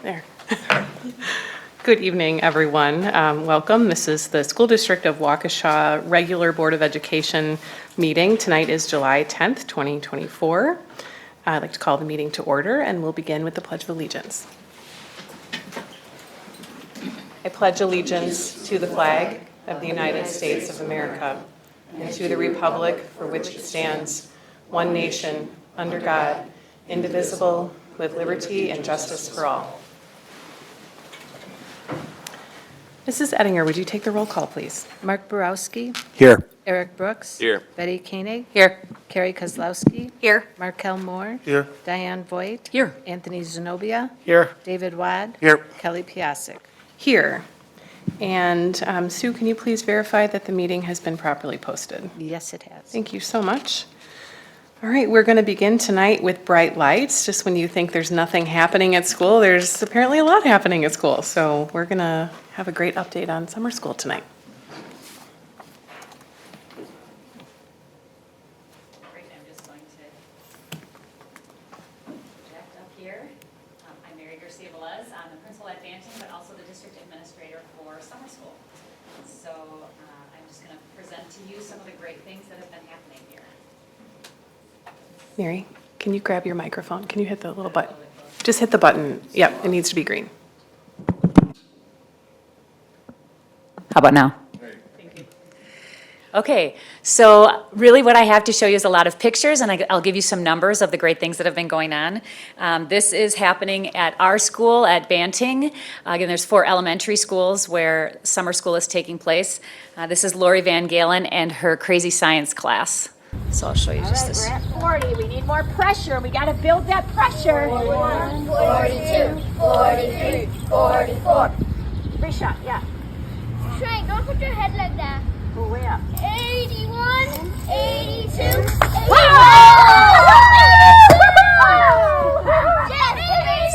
There. Good evening, everyone. Welcome. This is the School District of Waukesha Regular Board of Education meeting. Tonight is July 10th, 2024. I'd like to call the meeting to order, and we'll begin with the Pledge of Allegiance. I pledge allegiance to the flag of the United States of America and to the republic for which it stands, one nation, under God, indivisible, with liberty and justice for all. Mrs. Ettinger, would you take the roll call, please? Mark Borowski. Here. Eric Brooks. Here. Betty Koenig. Here. Carrie Kozlowski. Here. Markel Moore. Here. Diane Voigt. Here. Anthony Zenobia. Here. David Wad. Here. Kelly Piasek. Here. And Sue, can you please verify that the meeting has been properly posted? Yes, it has. Thank you so much. All right, we're going to begin tonight with bright lights. Just when you think there's nothing happening at school, there's apparently a lot happening at school. So we're going to have a great update on summer school tonight. Great, I'm just going to project up here. I'm Mary Garcia Velez. I'm the principal at Banting, but also the district administrator for summer school. So I'm just going to present to you some of the great things that have been happening here. Mary, can you grab your microphone? Can you hit the little button? Just hit the button. Yep, it needs to be green. How about now? Thank you. Okay, so really what I have to show you is a lot of pictures, and I'll give you some numbers of the great things that have been going on. This is happening at our school at Banting. Again, there's 4 elementary schools where summer school is taking place. This is Lori Van Galen and her crazy science class. So I'll show you just this. We're at 40. We need more pressure. We got to build that pressure. 41, 42, 43, 44. Free shot, yeah. Shrink, don't put your head like that. Go way up. 81, 82, 81.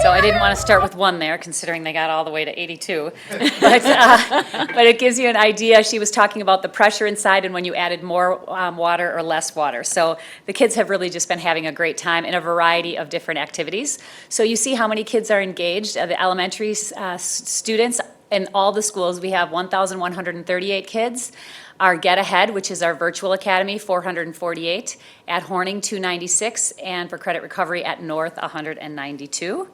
So I didn't want to start with 1 there, considering they got all the way to 82. But it gives you an idea. She was talking about the pressure inside and when you added more water or less water. So the kids have really just been having a great time in a variety of different activities. So you see how many kids are engaged. The elementary students in all the schools, we have 1,138 kids. Our Get Ahead, which is our virtual academy, 448. At Horning, 296. And for credit recovery at North, 192.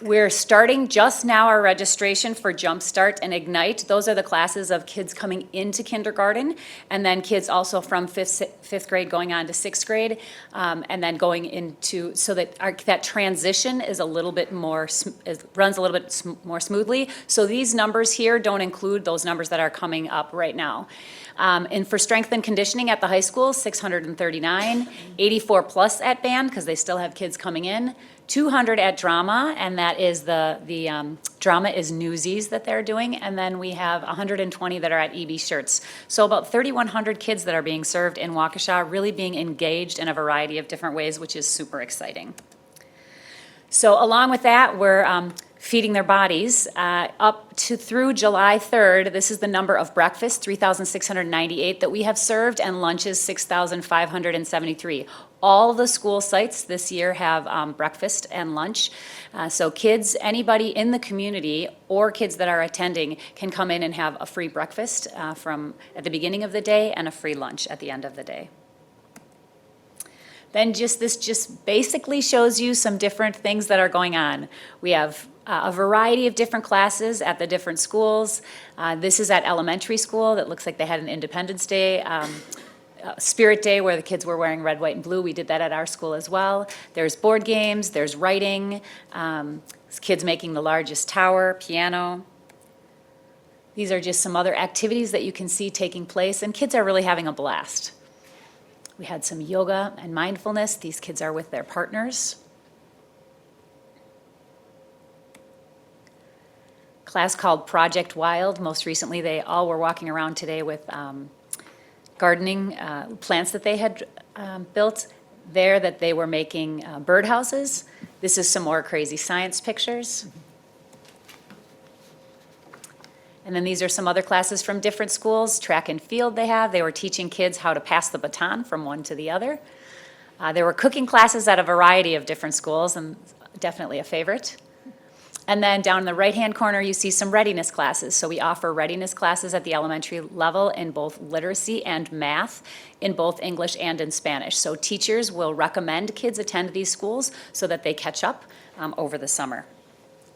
We're starting just now our registration for Jumpstart and Ignite. Those are the classes of kids coming into kindergarten, and then kids also from fifth grade going on to 6th grade, and then going into, so that that transition is a little bit more, runs a little bit more smoothly. So these numbers here don't include those numbers that are coming up right now. And for strength and conditioning at the high school, 639, 84 plus at band, because they still have kids coming in. 200 at drama, and that is the drama is Newsies that they're doing, and then we have 120 that are at EB Shirts. So about 3,100 kids that are being served in Waukesha, really being engaged in a variety of different ways, which is super exciting. So along with that, we're feeding their bodies up to through July 3rd. This is the number of breakfasts, 3,698 that we have served, and lunches, 6,573. All the school sites this year have breakfast and lunch. So kids, anybody in the community or kids that are attending can come in and have a free breakfast from at the beginning of the day and a free lunch at the end of the day. Then this just basically shows you some different things that are going on. We have a variety of different classes at the different schools. This is at elementary school. That looks like they had an Independence Day, Spirit Day, where the kids were wearing red, white, and blue. We did that at our school as well. There's board games, there's writing, kids making the largest tower, piano. These are just some other activities that you can see taking place, and kids are really having a blast. We had some yoga and mindfulness. These kids are with their partners. Class called Project Wild. Most recently, they all were walking around today with gardening plants that they had built there, that they were making birdhouses. This is some more crazy science pictures. And then these are some other classes from different schools. Track and field they were teaching kids how to pass the baton from one to the other. There were cooking classes at a variety of different schools, and definitely a favorite. And then down in the right-hand corner, you see some readiness classes. So we offer readiness classes at the elementary level in both literacy and math, in both English and in Spanish. So teachers will recommend kids attend these schools so that they catch up over the summer.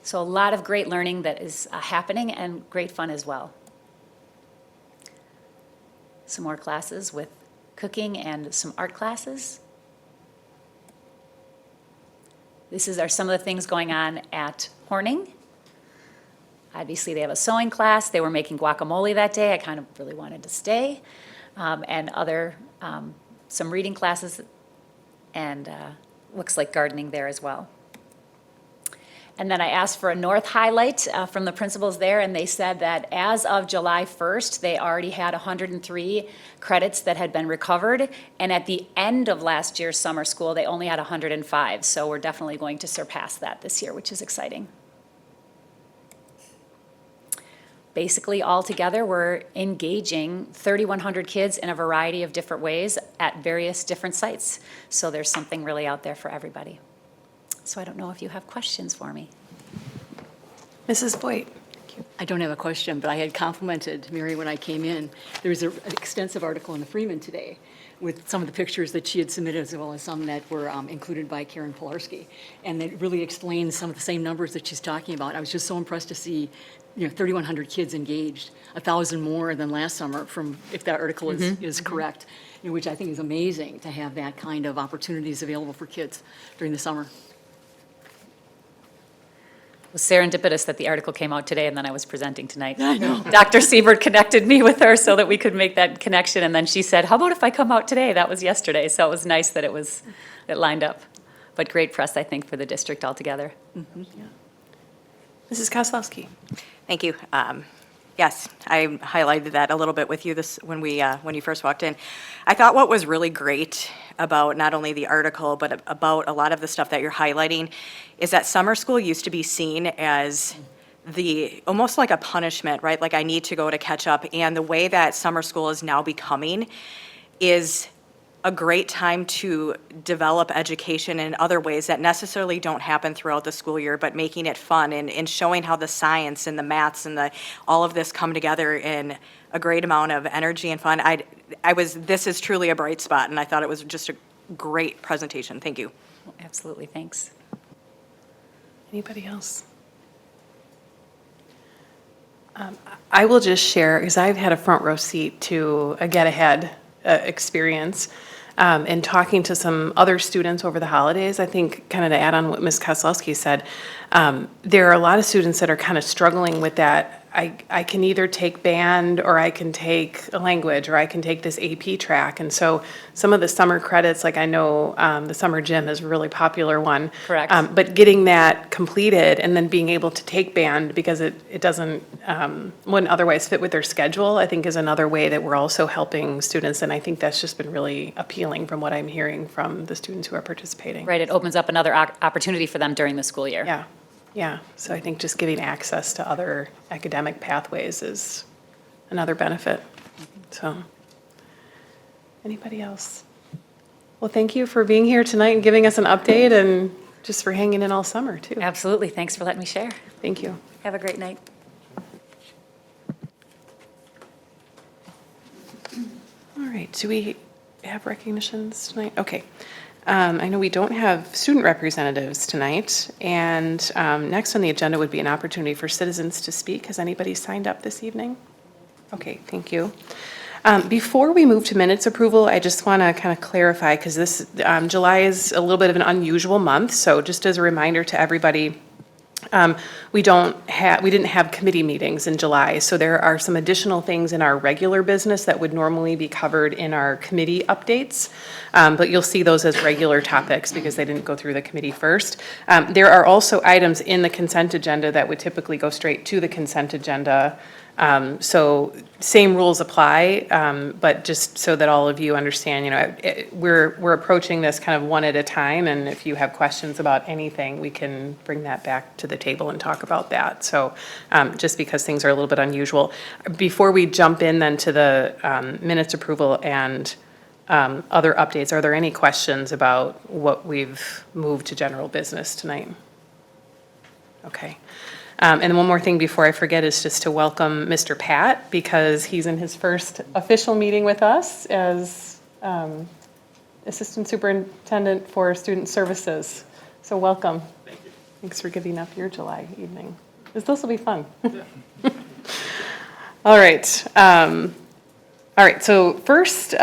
So a lot of great learning that is happening and great fun as well. Some more classes with cooking and some art classes. These are some of the things going on at Horning. Obviously, they have a sewing class. They were making guacamole that day. I kind of really wanted to stay. And some reading classes, and looks like gardening there as well. And then I asked for a North highlight from the principals there, and they said that as of July 1st, they already had 103 credits that had been recovered, and at the end of last year's summer school, they only had 105, so we're definitely going to surpass that this year, which is exciting. Basically, altogether, we're engaging 3,100 kids in a variety of different ways at various different sites, so there's something really out there for everybody. So I don't know if you have questions for me. Mrs. Boyd? I don't have a question, but I had complimented Mary when I came in. There was an extensive article in the Freeman today with some of the pictures that she had submitted, as well as some that were included by Karen Pilarski. And it really explains some of the same numbers that she's talking about. I was just so impressed to see, 3,100 kids engaged, 1,000 more than last summer, from if that article is correct, which I think is amazing to have that kind of opportunities available for kids during the summer. It was serendipitous that the article came out today and then I was presenting tonight. I know. Dr. Siebert connected me with her so that we could make that connection, and then she said, how about if I come out today? That was yesterday, so it was nice that it lined up. But great press, I think, for the district altogether. Mrs. Kozlowski? Thank you. Yes, I highlighted that a little bit with you when you first walked in. I thought what was really great about not only the article, but about a lot of the stuff that you're highlighting is that summer school used to be seen as almost like a punishment, right? Like I need to go to catch up. And the way that summer school is now becoming is a great time to develop education in other ways that necessarily don't happen throughout the school year, but making it fun and showing how the science and the maths and all of this come together in a great amount of energy and fun. This is truly a bright spot, and I thought it was just a great presentation. Thank you. Absolutely, thanks. Anybody else? I will just share, because I've had a front row seat to a Get Ahead experience. And talking to some other students over the holidays, I think kind of to add on what Ms. Kozlowski said, there are a lot of students that are kind of struggling with that. I can either take band, or I can take a language, or I can take this AP track. And so some of the summer credits, like I know the summer gym is a really popular one. Correct. But getting that completed and then being able to take band because it doesn't, wouldn't otherwise fit with their schedule, I think is another way that we're also helping students. And I think that's just been really appealing from what I'm hearing from the students who are participating. Right, it opens up another opportunity for them during the school year. Yeah, so I think just giving access to other academic pathways is another benefit. So, anybody else? Well, thank you for being here tonight and giving us an update, and just for hanging in all summer, too. Absolutely, thanks for letting me share. Thank you. Have a great night. All right, do we have recognitions tonight? Okay. I know we don't have student representatives tonight, and next on the agenda would be an opportunity for citizens to speak. Has anybody signed up this evening? Okay, thank you. Before we move to minutes approval, I just want to kind of clarify, because this July is a little bit of an unusual month, so just as a reminder to everybody, we didn't have committee meetings in July, so there are some additional things in our regular business that would normally be covered in our committee updates, but you'll see those as regular topics because they didn't go through the committee first. There are also items in the consent agenda that would typically go straight to the consent agenda. So same rules apply, but just so that all of you understand, we're approaching this kind of one at a time, and if you have questions about anything, we can bring that back to the table and talk about that. So just because things are a little bit unusual. Before we jump in then to the minutes approval and other updates, are there any questions about what we've moved to general business tonight? Okay. And then one more thing before I forget is just to welcome Mr. Pat, because he's in his first official meeting with us as Assistant Superintendent for Student Services. So welcome. Thank you. Thanks for giving up your July evening. This will be fun. All right. So first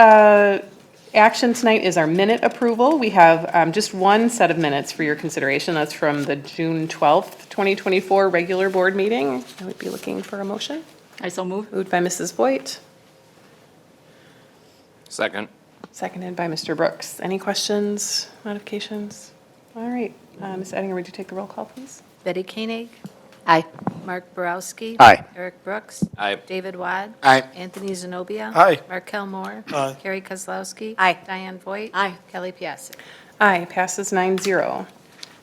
action tonight is our minute approval. We have just one set of minutes for your consideration. That's from the June 12th, 2024 regular board meeting. I would be looking for a motion. I so move. Moved by Mrs. Voigt, Second. seconded by Mr. Brooks. Any questions, modifications? All right. Ms. Ettinger, would you take the roll call, please? Betty Koenig, Aye. Mark Borowski. Aye. Eric Brooks. Aye. David Wad. Aye. Anthony Zenobia. Aye. Markel Moore. Aye. Carrie Kozlowski. Aye. Diane Voigt. Aye. Kelly Piasek. Aye, passes 9-0.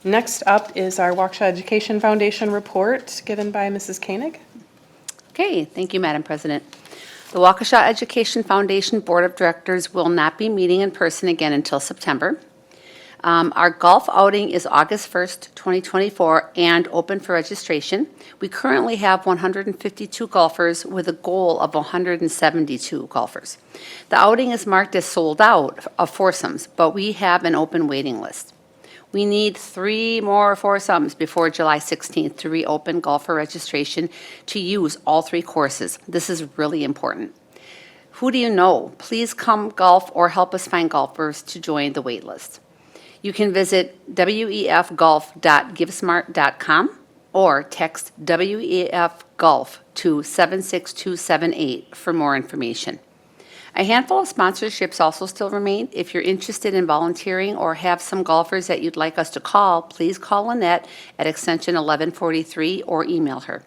Next up is our Waukesha Education Foundation report given by Mrs. Koenig. Okay, thank you, Madam President. The Waukesha Education Foundation Board of Directors will not be meeting in person again until September. Our golf outing is August 1st, 2024, and open for registration. We currently have 152 golfers with a goal of 172 golfers. The outing is marked as sold out of foursomes, but we have an open waiting list. We need 3 more foursomes before July 16th to reopen golfer registration to use all 3 courses. This is really important. Who do you know? Please come golf or help us find golfers to join the wait list. You can visit wefgolf.givesmart.com or text WEF to 76278 for more information. A handful of sponsorships also still remain. If you're interested in volunteering or have some golfers that you'd like us to call, please call Lynette at extension 1143 or email her.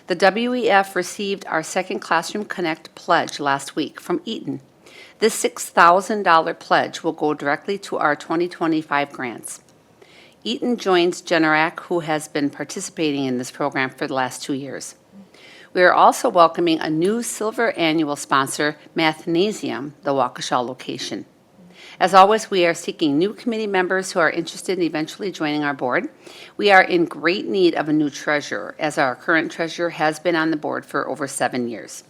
The WEF received our second Classroom Connect pledge last week from Eaton. This $6,000 pledge will go directly to our 2025 grants. Eaton joins Generac, who has been participating in this program for the last 2 years. We are also welcoming a new silver annual sponsor, Mathnasium, the Waukesha location. As always, we are seeking new committee members who are interested in eventually joining our board. We are in great need of a new treasurer, as our current treasurer has been on the board for over 7 years.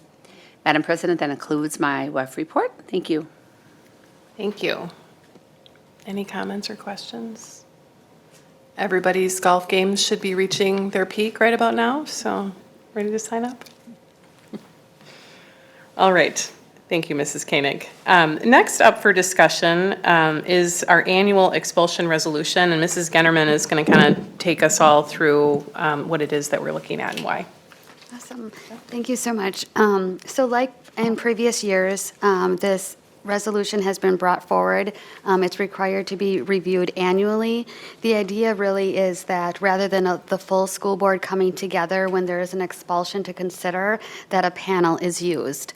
Madam President, that includes my WEF report. Thank you. Thank you. Any comments or questions? Everybody's golf games should be reaching their peak right about now, so ready to sign up? All right. Thank you, Mrs. Koenig. Next up for discussion is our annual expulsion resolution, and Mrs. Gennerman is going to kind of take us all through what it is that we're looking at and why. Awesome. Thank you so much. So like in previous years, this resolution has been brought forward. It's required to be reviewed annually. The idea really is that rather than the full school board coming together when there is an expulsion to consider, that a panel is used.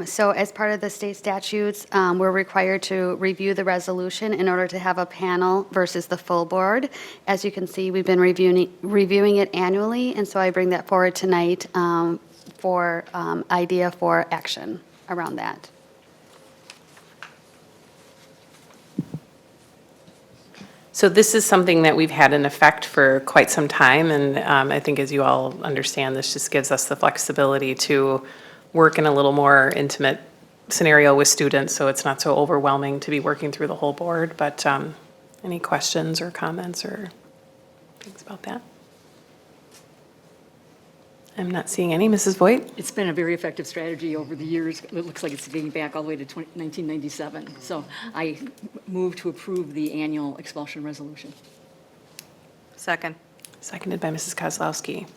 So as part of the state statutes, we're required to review the resolution in order to have a panel versus the full board. As you can see, we've been reviewing it annually, and so I bring that forward tonight for idea for action around that. So this is something that we've had in effect for quite some time, and I think as you all understand, this just gives us the flexibility to work in a little more intimate scenario with students, so it's not so overwhelming to be working through the whole board. But any questions or comments or things about that? I'm not seeing any. Mrs. Voigt? It's been a very effective strategy over the years. It looks like it's dating back all the way to 1997. So I move to approve the annual expulsion resolution. Second. Seconded by Mrs. Kozlowski.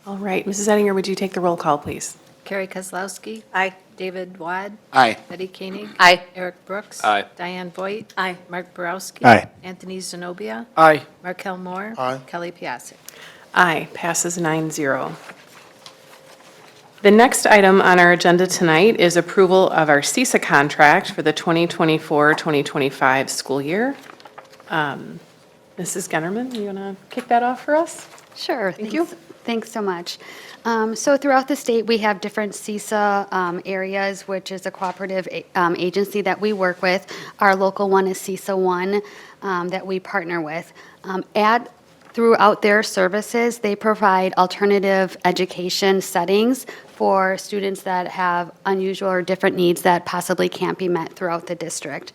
All right, Mrs. Ettinger, would you take the roll call, please? Carrie Kozlowski. Aye. David Wad. Aye. Betty Koenig. Aye. Eric Brooks. Aye. Diane Voigt. Aye. Mark Borowski. Aye. Anthony Zenobia. Aye. Markel Moore. Aye. Kelly Piasek. Aye, passes 9-0. The next item on our agenda tonight is approval of our CISA contract for the 2024-2025 school year. Mrs. Gennerman, you want to kick that off for us? Sure. Thank you. Thanks so much. So throughout the state, we have different CISA areas, which is a cooperative agency that we work with. Our local one is CISA 1 that we partner with. throughout their services, they provide alternative education settings for students that have unusual or different needs that possibly can't be met throughout the district.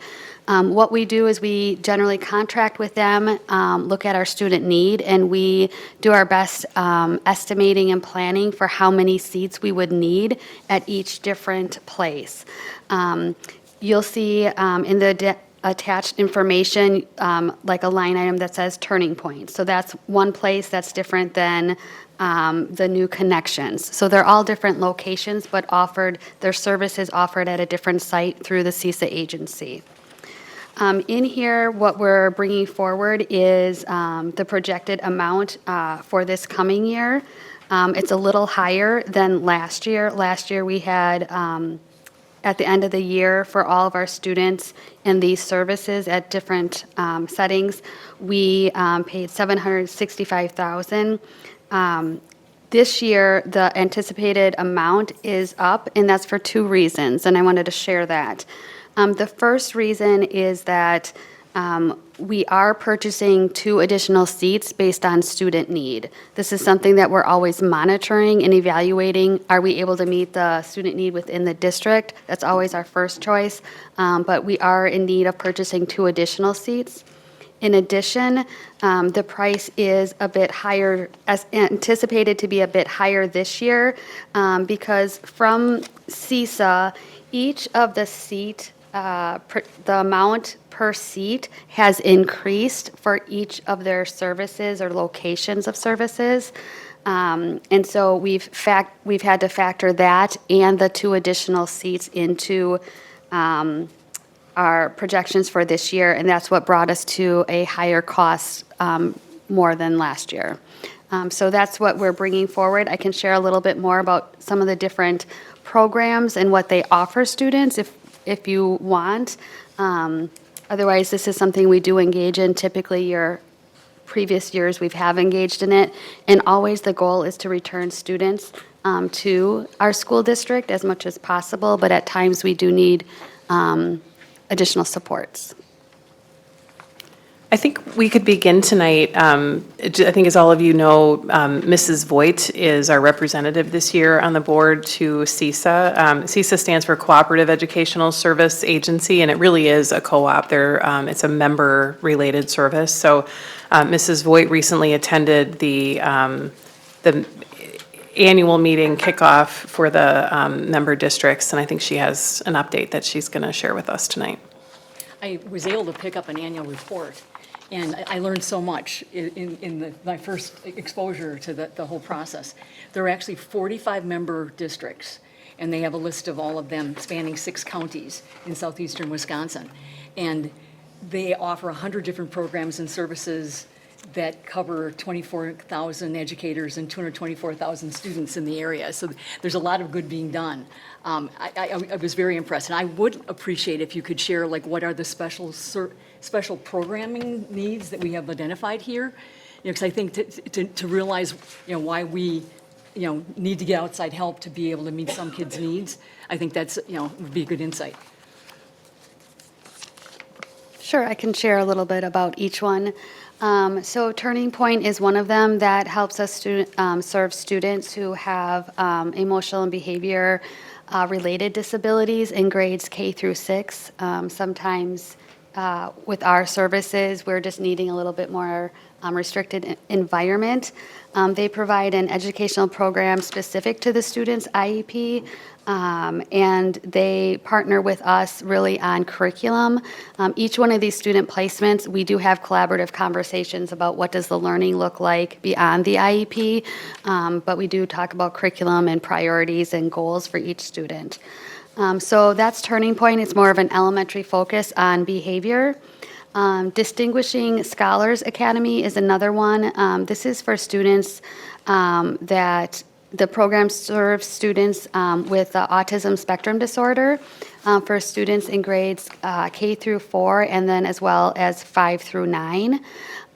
What we do is we generally contract with them, look at our student need, and we do our best estimating and planning for how many seats we would need at each different place. You'll see in the attached information, like a line item that says Turning Point. So that's one place that's different than the new connections. So they're all different locations, but their services offered at a different site through the CISA agency. In here, what we're bringing forward is the projected amount for this coming year. It's a little higher than last year. Last year, we had at the end of the year for all of our students in these services at different settings, we paid $765,000. This year, the anticipated amount is up, and that's for two reasons, and I wanted to share that. The first reason is that we are purchasing 2 additional seats based on student need. This is something that we're always monitoring and evaluating. Are we able to meet the student need within the district? That's always our first choice, but we are in need of purchasing 2 additional seats. In addition, the price is a bit higher, as anticipated to be a bit higher this year, because from CISA, each of the the amount per seat has increased for each of their services or locations of services. And so we've had to factor that and the 2 additional seats into our projections for this year, and that's what brought us to a higher cost more than last year. So that's what we're bringing forward. I can share a little bit more about some of the different programs and what they offer students if you want. Otherwise, this is something we do engage in. Typically, your previous years, we have engaged in it. And always the goal is to return students to our school district as much as possible, but at times we do need additional supports. I think we could begin tonight. I think, as all of you know, Mrs. Voigt is our representative this year on the board to CISA. CISA stands for Cooperative Educational Service Agency, and it really is a co-op. It's a member-related service. So Mrs. Voigt recently attended the annual meeting kickoff for the member districts, and I think she has an update that she's going to share with us tonight. I was able to pick up an annual report, and I learned so much in my first exposure to the whole process. There are actually 45 member districts, and they have a list of all of them spanning 6 counties in southeastern Wisconsin. And they offer 100 different programs and services that cover 24,000 educators and 224,000 students in the area. So there's a lot of good being done. I was very impressed, and I would appreciate if you could share, like, what are the special programming needs that we have identified here? Because I think to realize, why we, need to get outside help to be able to meet some kids' needs, I think that's, would be a good insight. Sure, I can share a little bit about each one. So Turning Point is one of them that helps us serve students who have emotional and behavior related disabilities in grades K through 6. Sometimes with our services, we're just needing a little bit more restricted environment. They provide an educational program specific to the student's IEP, and they partner with us really on curriculum. Each one of these student placements, we do have collaborative conversations about what does the learning look like beyond the IEP, but we do talk about curriculum and priorities and goals for each student. So that's Turning Point. It's more of an elementary focus on behavior. Distinguishing Scholars Academy is another one. This is for students that the program serves students with autism spectrum disorder for students in grades K through 4 and then as well as 5 through 9.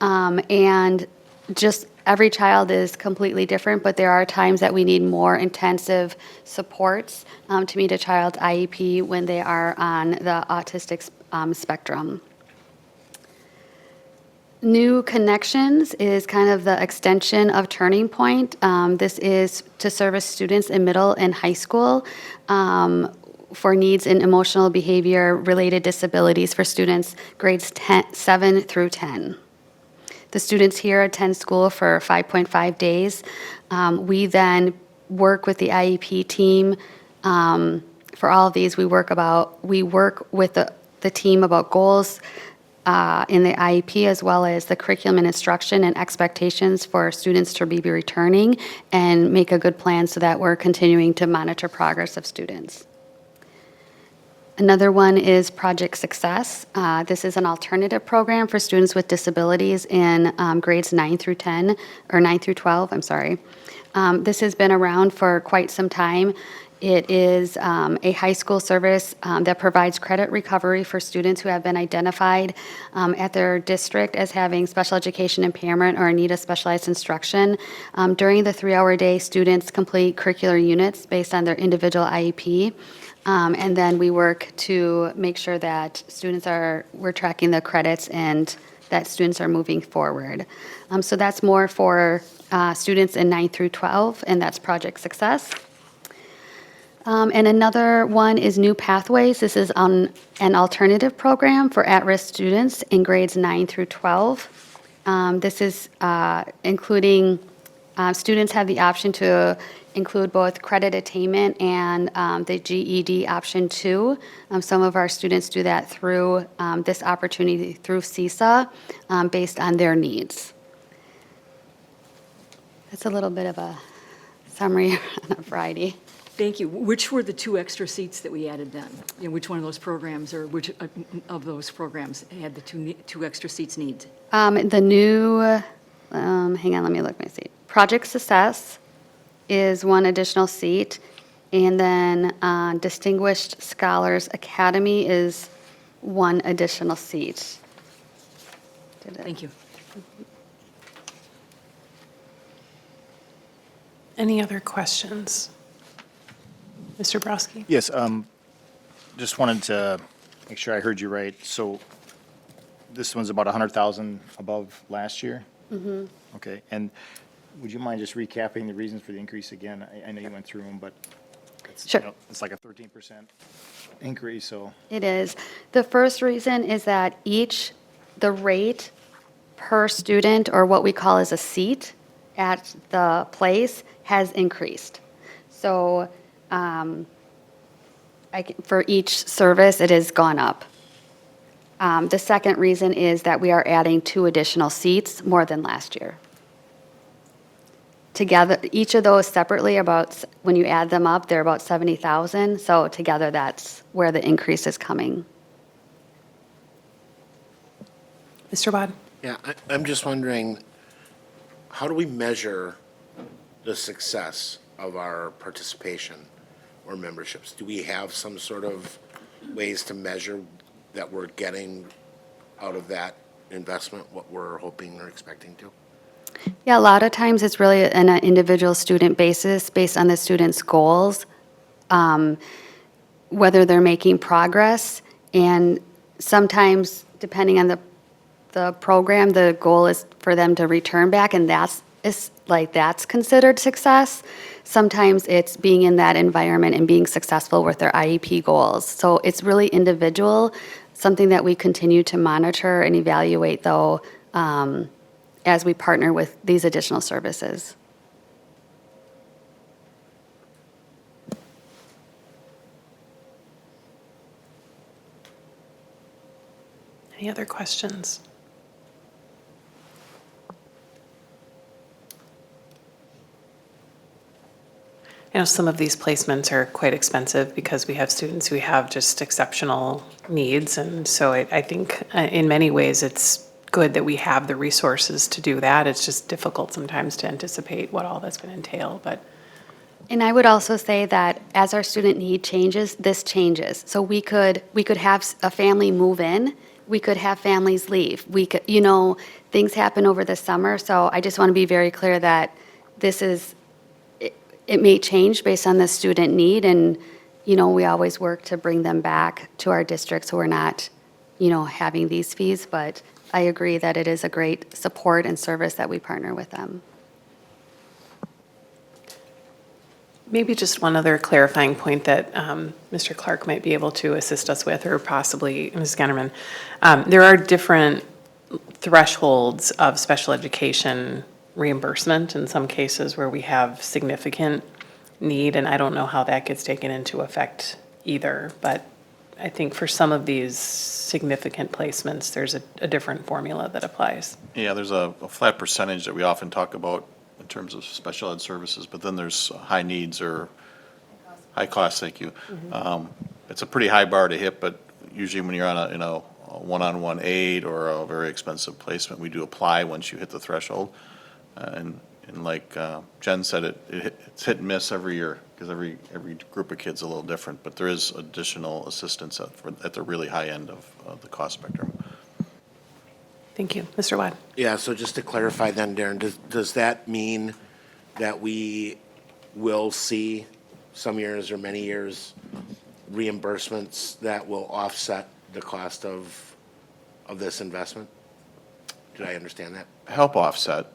And just every child is completely different, but there are times that we need more intensive supports to meet a child's IEP when they are on the autistic spectrum. New Connections is kind of the extension of Turning Point. This is to service students in middle and high school for needs in emotional behavior-related disabilities for students grades 7 through 10. The students here attend school for 5.5 days. We then work with the IEP team. For all of these, we work with the team about goals in the IEP, as well as the curriculum and instruction and expectations for students to be returning, and make a good plan so that we're continuing to monitor progress of students. Another one is Project Success. This is an alternative program for students with disabilities in grades 9 through 10, or 9 through 12, I'm sorry. This has been around for quite some time. It is a high school service that provides credit recovery for students who have been identified at their district as having special education impairment or need of specialized instruction. During the 3-hour day, students complete curricular units based on their individual IEP. And then we work to make sure that we're tracking the credits and that students are moving forward. So that's more for students in 9 through 12, and that's Project Success. And another one is New Pathways. This is an alternative program for at-risk students in grades 9 through 12. This is including, students have the option to include both credit attainment and the GED option 2. Some of our students do that through this opportunity through CISA based on their needs. That's a little bit of a summary on a Friday. Thank you. Which were the 2 extra seats that we added then? You know, which one of those programs, or which of those programs had the 2 extra seats needs? The new, hang on, let me look my seat. Project Success is 1 additional seat, and then Distinguished Scholars Academy is 1 additional seat. Thank you. Any other questions? Mr. Browski? Yes, just wanted to make sure I heard you right. So this one's about 100,000 above last year? Mm-hmm. Okay, and would you mind just recapping the reasons for the increase again? I know you went through them, but it's, Sure. It's like a 13% increase, so. It is. The first reason is that the rate per student, or what we call as a seat at the place, has increased. So for each service, it has gone up. The second reason is that we are adding 2 additional seats, more than last year. Together, each of those separately, when you add them up, they're about 70,000. So together, that's where the increase is coming. Mr. Bod? Yeah, I'm just wondering, how do we measure the success of our participation or memberships? Do we have some sort of ways to measure that we're getting out of that investment what we're hoping or expecting to? Yeah, a lot of times it's really on an individual student basis, based on the student's goals, whether they're making progress, and sometimes, depending on the program, the goal is for them to return back, and that's considered success. Sometimes it's being in that environment and being successful with their IEP goals. So it's really individual, something that we continue to monitor and evaluate, though, as we partner with these additional services. Any other questions? I know some of these placements are quite expensive because we have students who have just exceptional needs. And so I think in many ways it's good that we have the resources to do that. It's just difficult sometimes to anticipate what all that's going to entail, but. And I would also say that as our student need changes, this changes. So we could have a family move in, we could have families leave. We could, things happen over the summer. So I just want to be very clear that it may change based on the student need, and, we always work to bring them back to our district so we're not, having these fees, but I agree that it is a great support and service that we partner with them. Maybe just one other clarifying point that Mr. Clark might be able to assist us with, or possibly Ms. Gennerman. There are different thresholds of special education reimbursement in some cases where we have significant need, and I don't know how that gets taken into effect either. But I think for some of these significant placements, there's a different formula that applies. Yeah, there's a flat percentage that we often talk about in terms of special ed services, but then there's high needs or high costs, thank you. It's a pretty high bar to hit, but usually when you're on a one-on-one aid or a very expensive placement, we do apply once you hit the threshold. And like Jen said, it's hit and miss every year because every group of kids is a little different, but there is additional assistance at the really high end of the cost spectrum. Thank you. Mr. Wadd? Yeah, so just to clarify then, Darren, does that mean that we will see some years or many years reimbursements that will offset the cost of this investment? Did I understand that? Help offset.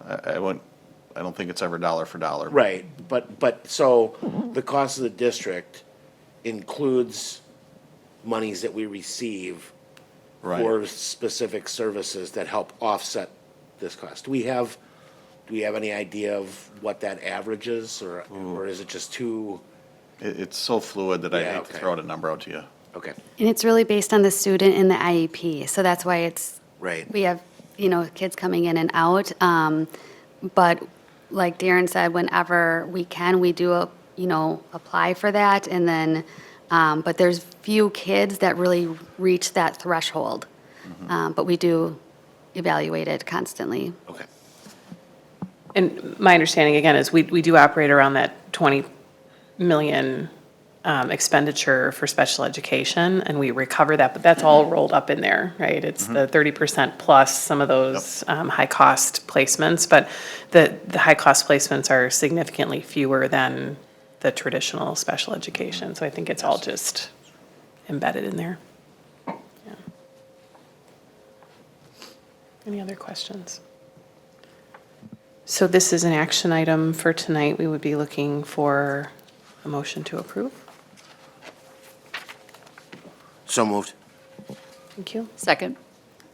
I don't think it's ever dollar for dollar. Right, but so the cost of the district includes monies that we receive Right. for specific services that help offset this cost. Do we have any idea of what that average is, or is it just too? It's so fluid that I Yeah, hate to okay. throw out a number out to you. Okay, And it's really based on the student in the IEP, so that's why right. we have, kids coming in and out. But like Darren said, whenever we can, we do, apply for that. And then, but there's few kids that really reach that threshold. But we do evaluate it constantly. Okay. And my understanding, again, is we do operate around that 20 million expenditure for special education, and we recover that, but that's all rolled up in there, right? It's the 30% plus some of those high-cost placements, but the high-cost placements are significantly fewer than the traditional special education, so I think it's all just embedded in there. Yeah. Any other questions? So this is an action item for tonight. We would be looking for a motion to approve. So moved. Thank you. Second.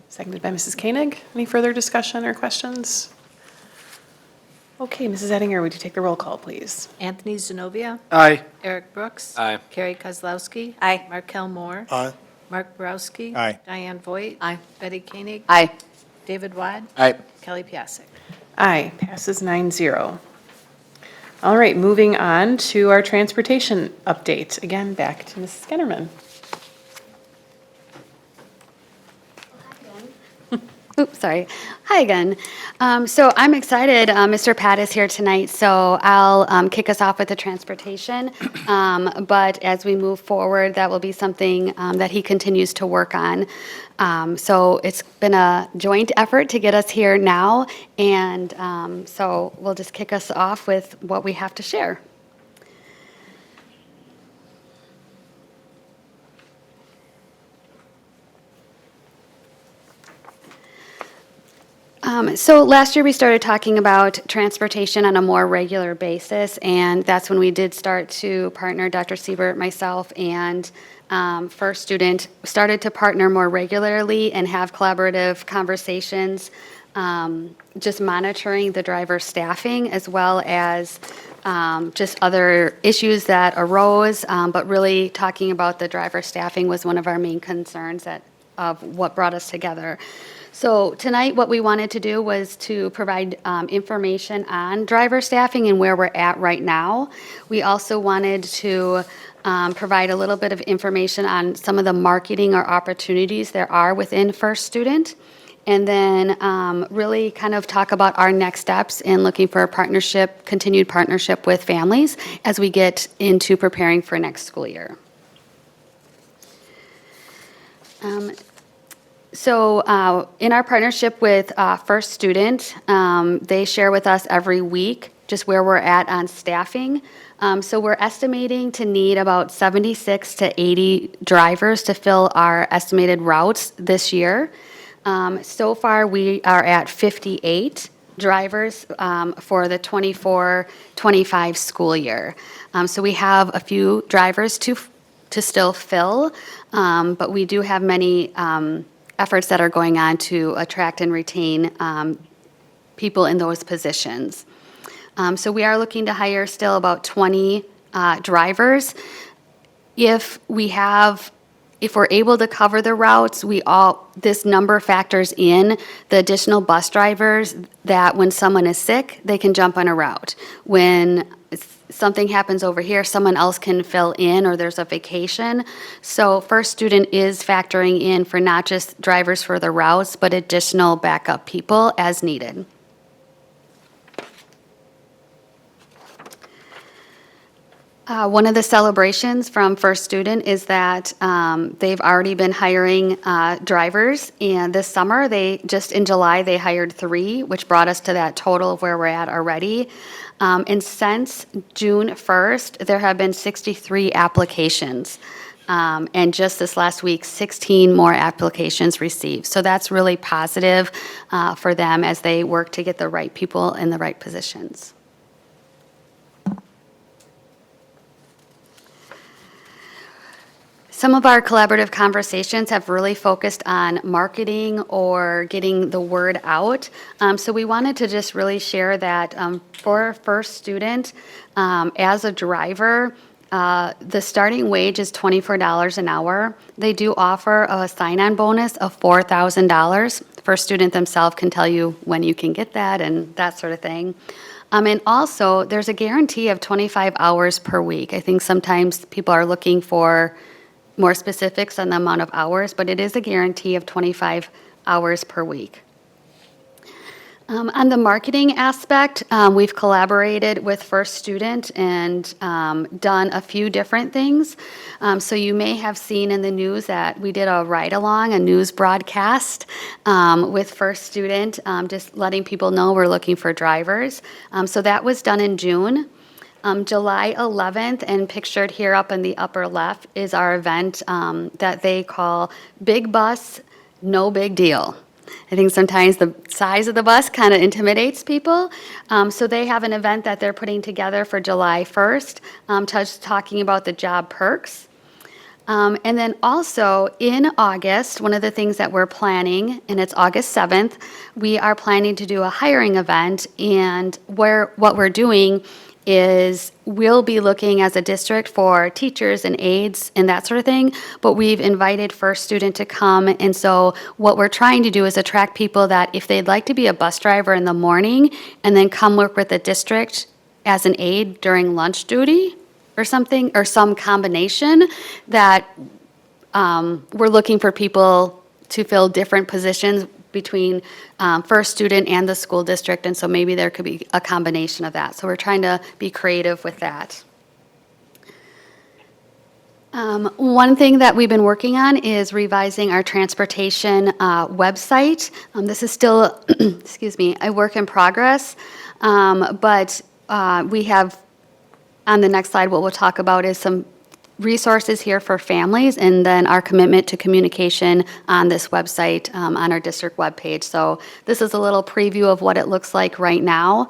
Seconded by Mrs. Koenig. Any further discussion or questions? Okay, Mrs. Ettinger, would you take the roll call, please? Anthony Zenobia. Aye. Eric Brooks. Aye. Carrie Kozlowski. Aye. Markel Moore. Aye. Mark Borowski. Aye. Diane Voigt. Aye. Betty Koenig. Aye. David Wad. Aye. Kelly Piasek. Aye, passes 9-0. All right, moving on to our transportation update. Again, back to Mrs. Skinnerman. Oops, sorry. Hi again. So I'm excited. Mr. Pat is here tonight, so I'll kick us off with the transportation. But as we move forward, that will be something that he continues to work on. So it's been a joint effort to get us here now, and so we'll just kick us off with what we have to share. So last year, we started talking about transportation on a more regular basis, and that's when we did start to partner, Dr. Siebert, myself, and First Student started to partner more regularly and have collaborative conversations, just monitoring the driver staffing as well as just other issues that arose, but really talking about the driver staffing was one of our main concerns of what brought us together. So tonight, what we wanted to do was to provide information on driver staffing and where we're at right now. We also wanted to provide a little bit of information on some of the marketing or opportunities there are within First Student, and then really kind of talk about our next steps in looking for a partnership, continued partnership with families as we get into preparing for next school year. So in our partnership with First Student, they share with us every week just where we're at on staffing. So we're estimating to need about 76 to 80 drivers to fill our estimated routes this year. So far, we are at 58 drivers for the 24-25 school year. So we have a few drivers to still fill, but we do have many efforts that are going on to attract and retain people in those positions. So we are looking to hire still about 20 drivers. If we're able to cover the routes, this number factors in the additional bus drivers that when someone is sick, they can jump on a route. When something happens over here, someone else can fill in, or there's a vacation. So First Student is factoring in for not just drivers for the routes, but additional backup people as needed. One of the celebrations from First Student is that they've already been hiring drivers, and this summer, in July, they hired 3, which brought us to that total of where we're at already. And since June 1st, there have been 63 applications. And just this last week, 16 more applications received. So that's really positive for them as they work to get the right people in the right positions. Some of our collaborative conversations have really focused on marketing or getting the word out. So we wanted to just really share that for First Student, as a driver, the starting wage is $24 an hour. They do offer a sign-on bonus of $4,000. First Student themselves can tell you when you can get that and that sort of thing. And also, there's a guarantee of 25 hours per week. I think sometimes people are looking for more specifics on the amount of hours, but it is a guarantee of 25 hours per week. On the marketing aspect, we've collaborated with First Student and done a few different things. So you may have seen in the news that we did a ride-along, a news broadcast with First Student, just letting people know we're looking for drivers. So that was done in June. July 11th, and pictured here up in the upper left, is our event that they call Big Bus, No Big Deal. I think sometimes the size of the bus kind of intimidates people. So they have an event that they're putting together for July 1st, talking about the job perks. And then also in August, one of the things that we're planning, and it's August 7th, we are planning to do a hiring event, and what we're doing is we'll be looking as a district for teachers and aides and that sort of thing, but we've invited First Student to come, and so what we're trying to do is attract people that if they'd like to be a bus driver in the morning and then come work with the district as an aide during lunch duty or something, or some combination, that we're looking for people to fill different positions between First Student and the school district, and so maybe there could be a combination of that. So we're trying to be creative with that. One thing that we've been working on is revising our transportation website. This is still, excuse me, a work in progress, but we have, on the next slide, what we'll talk about is some resources here for families, and then our commitment to communication on this website, on our district webpage. So this is a little preview of what it looks like right now.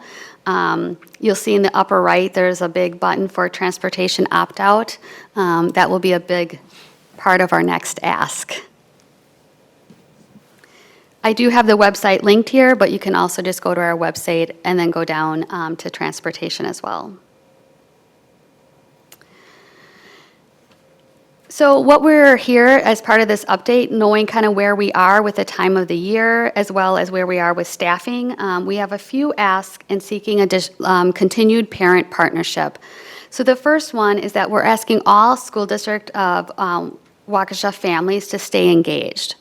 You'll see in the upper right, there's a big button for transportation opt-out. That will be a big part of our next ask. I do have the website linked here, but you can also just go to our website and then go down to transportation as well. So what we're here as part of this update, knowing kind of where we are with the time of the year, as well as where we are with staffing, we have a few asks in seeking a continued parent partnership. So the first one is that we're asking all school district of Waukesha families to stay engaged.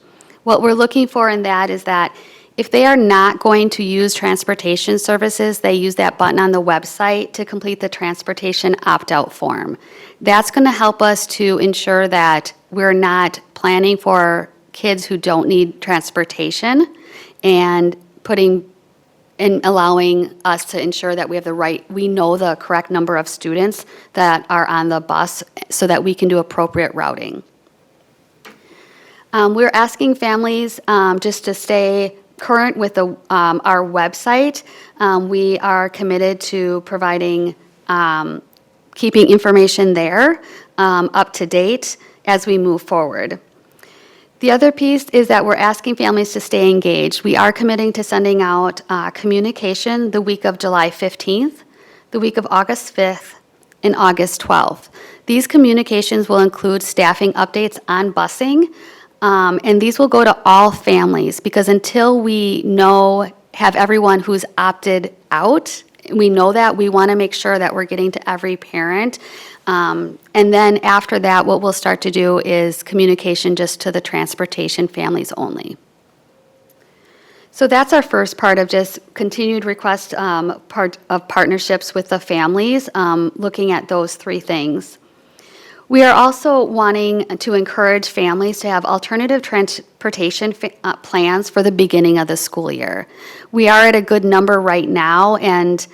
What we're looking for in that is that if they are not going to use transportation services, they use that button on the website to complete the transportation opt-out form. That's going to help us to ensure that we're not planning for kids who don't need transportation and allowing us to ensure that we know the correct number of students that are on the bus so that we can do appropriate routing. We're asking families just to stay current with our website. We are committed to providing, keeping information there up to date as we move forward. The other piece is that we're asking families to stay engaged. We are committing to sending out communication the week of July 15th, the week of August 5th, and August 12th. These communications will include staffing updates on busing, and these will go to all families, because until we have everyone who's opted out, we know that, we want to make sure that we're getting to every parent. And then after that, what we'll start to do is communication just to the transportation families only. So that's our first part of just continued request part of partnerships with the families, looking at those three things. We are also wanting to encourage families to have alternative transportation plans for the beginning of the school year. We are at a good number right now, and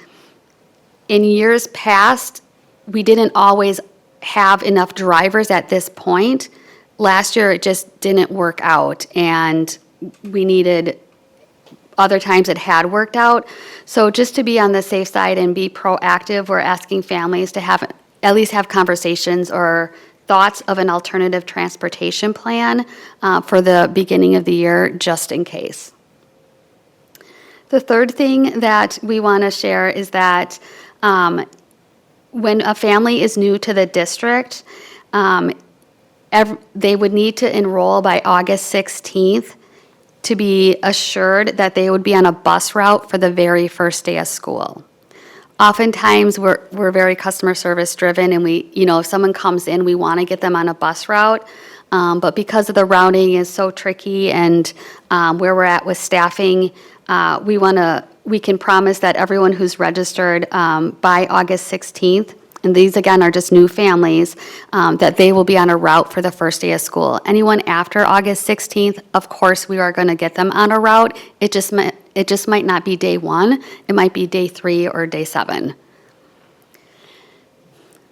in years past, we didn't always have enough drivers at this point. Last year, it just didn't work out, and we needed, other times it had worked out. So just to be on the safe side and be proactive, we're asking families to at least have conversations or thoughts of an alternative transportation plan for the beginning of the year, just in case. The third thing that we want to share is that when a family is new to the district, they would need to enroll by August 16th to be assured that they would be on a bus route for the very first day of school. Oftentimes, we're very customer service driven, and if someone comes in, we want to get them on a bus route. But because of the routing is so tricky and where we're at with staffing, we can promise that everyone who's registered by August 16th, and these again are just new families, that they will be on a route for the first day of school. Anyone after August 16th, of course, we are going to get them on a route. It just might not be day 1. It might be day 3 or day 7.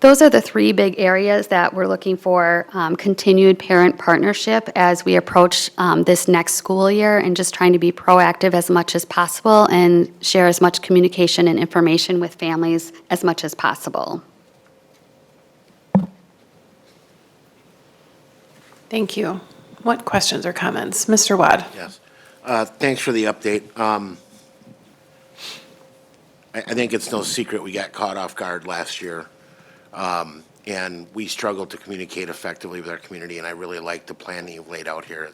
Those are the 3 big areas that we're looking for continued parent partnership as we approach this next school year, and just trying to be proactive as much as possible and share as much communication and information with families as much as possible. Thank you. What questions or comments? Mr. Wad? Yes. Thanks for the update. I think it's no secret we got caught off guard last year. And we struggled to communicate effectively with our community, and I really like the plan that you've laid out here.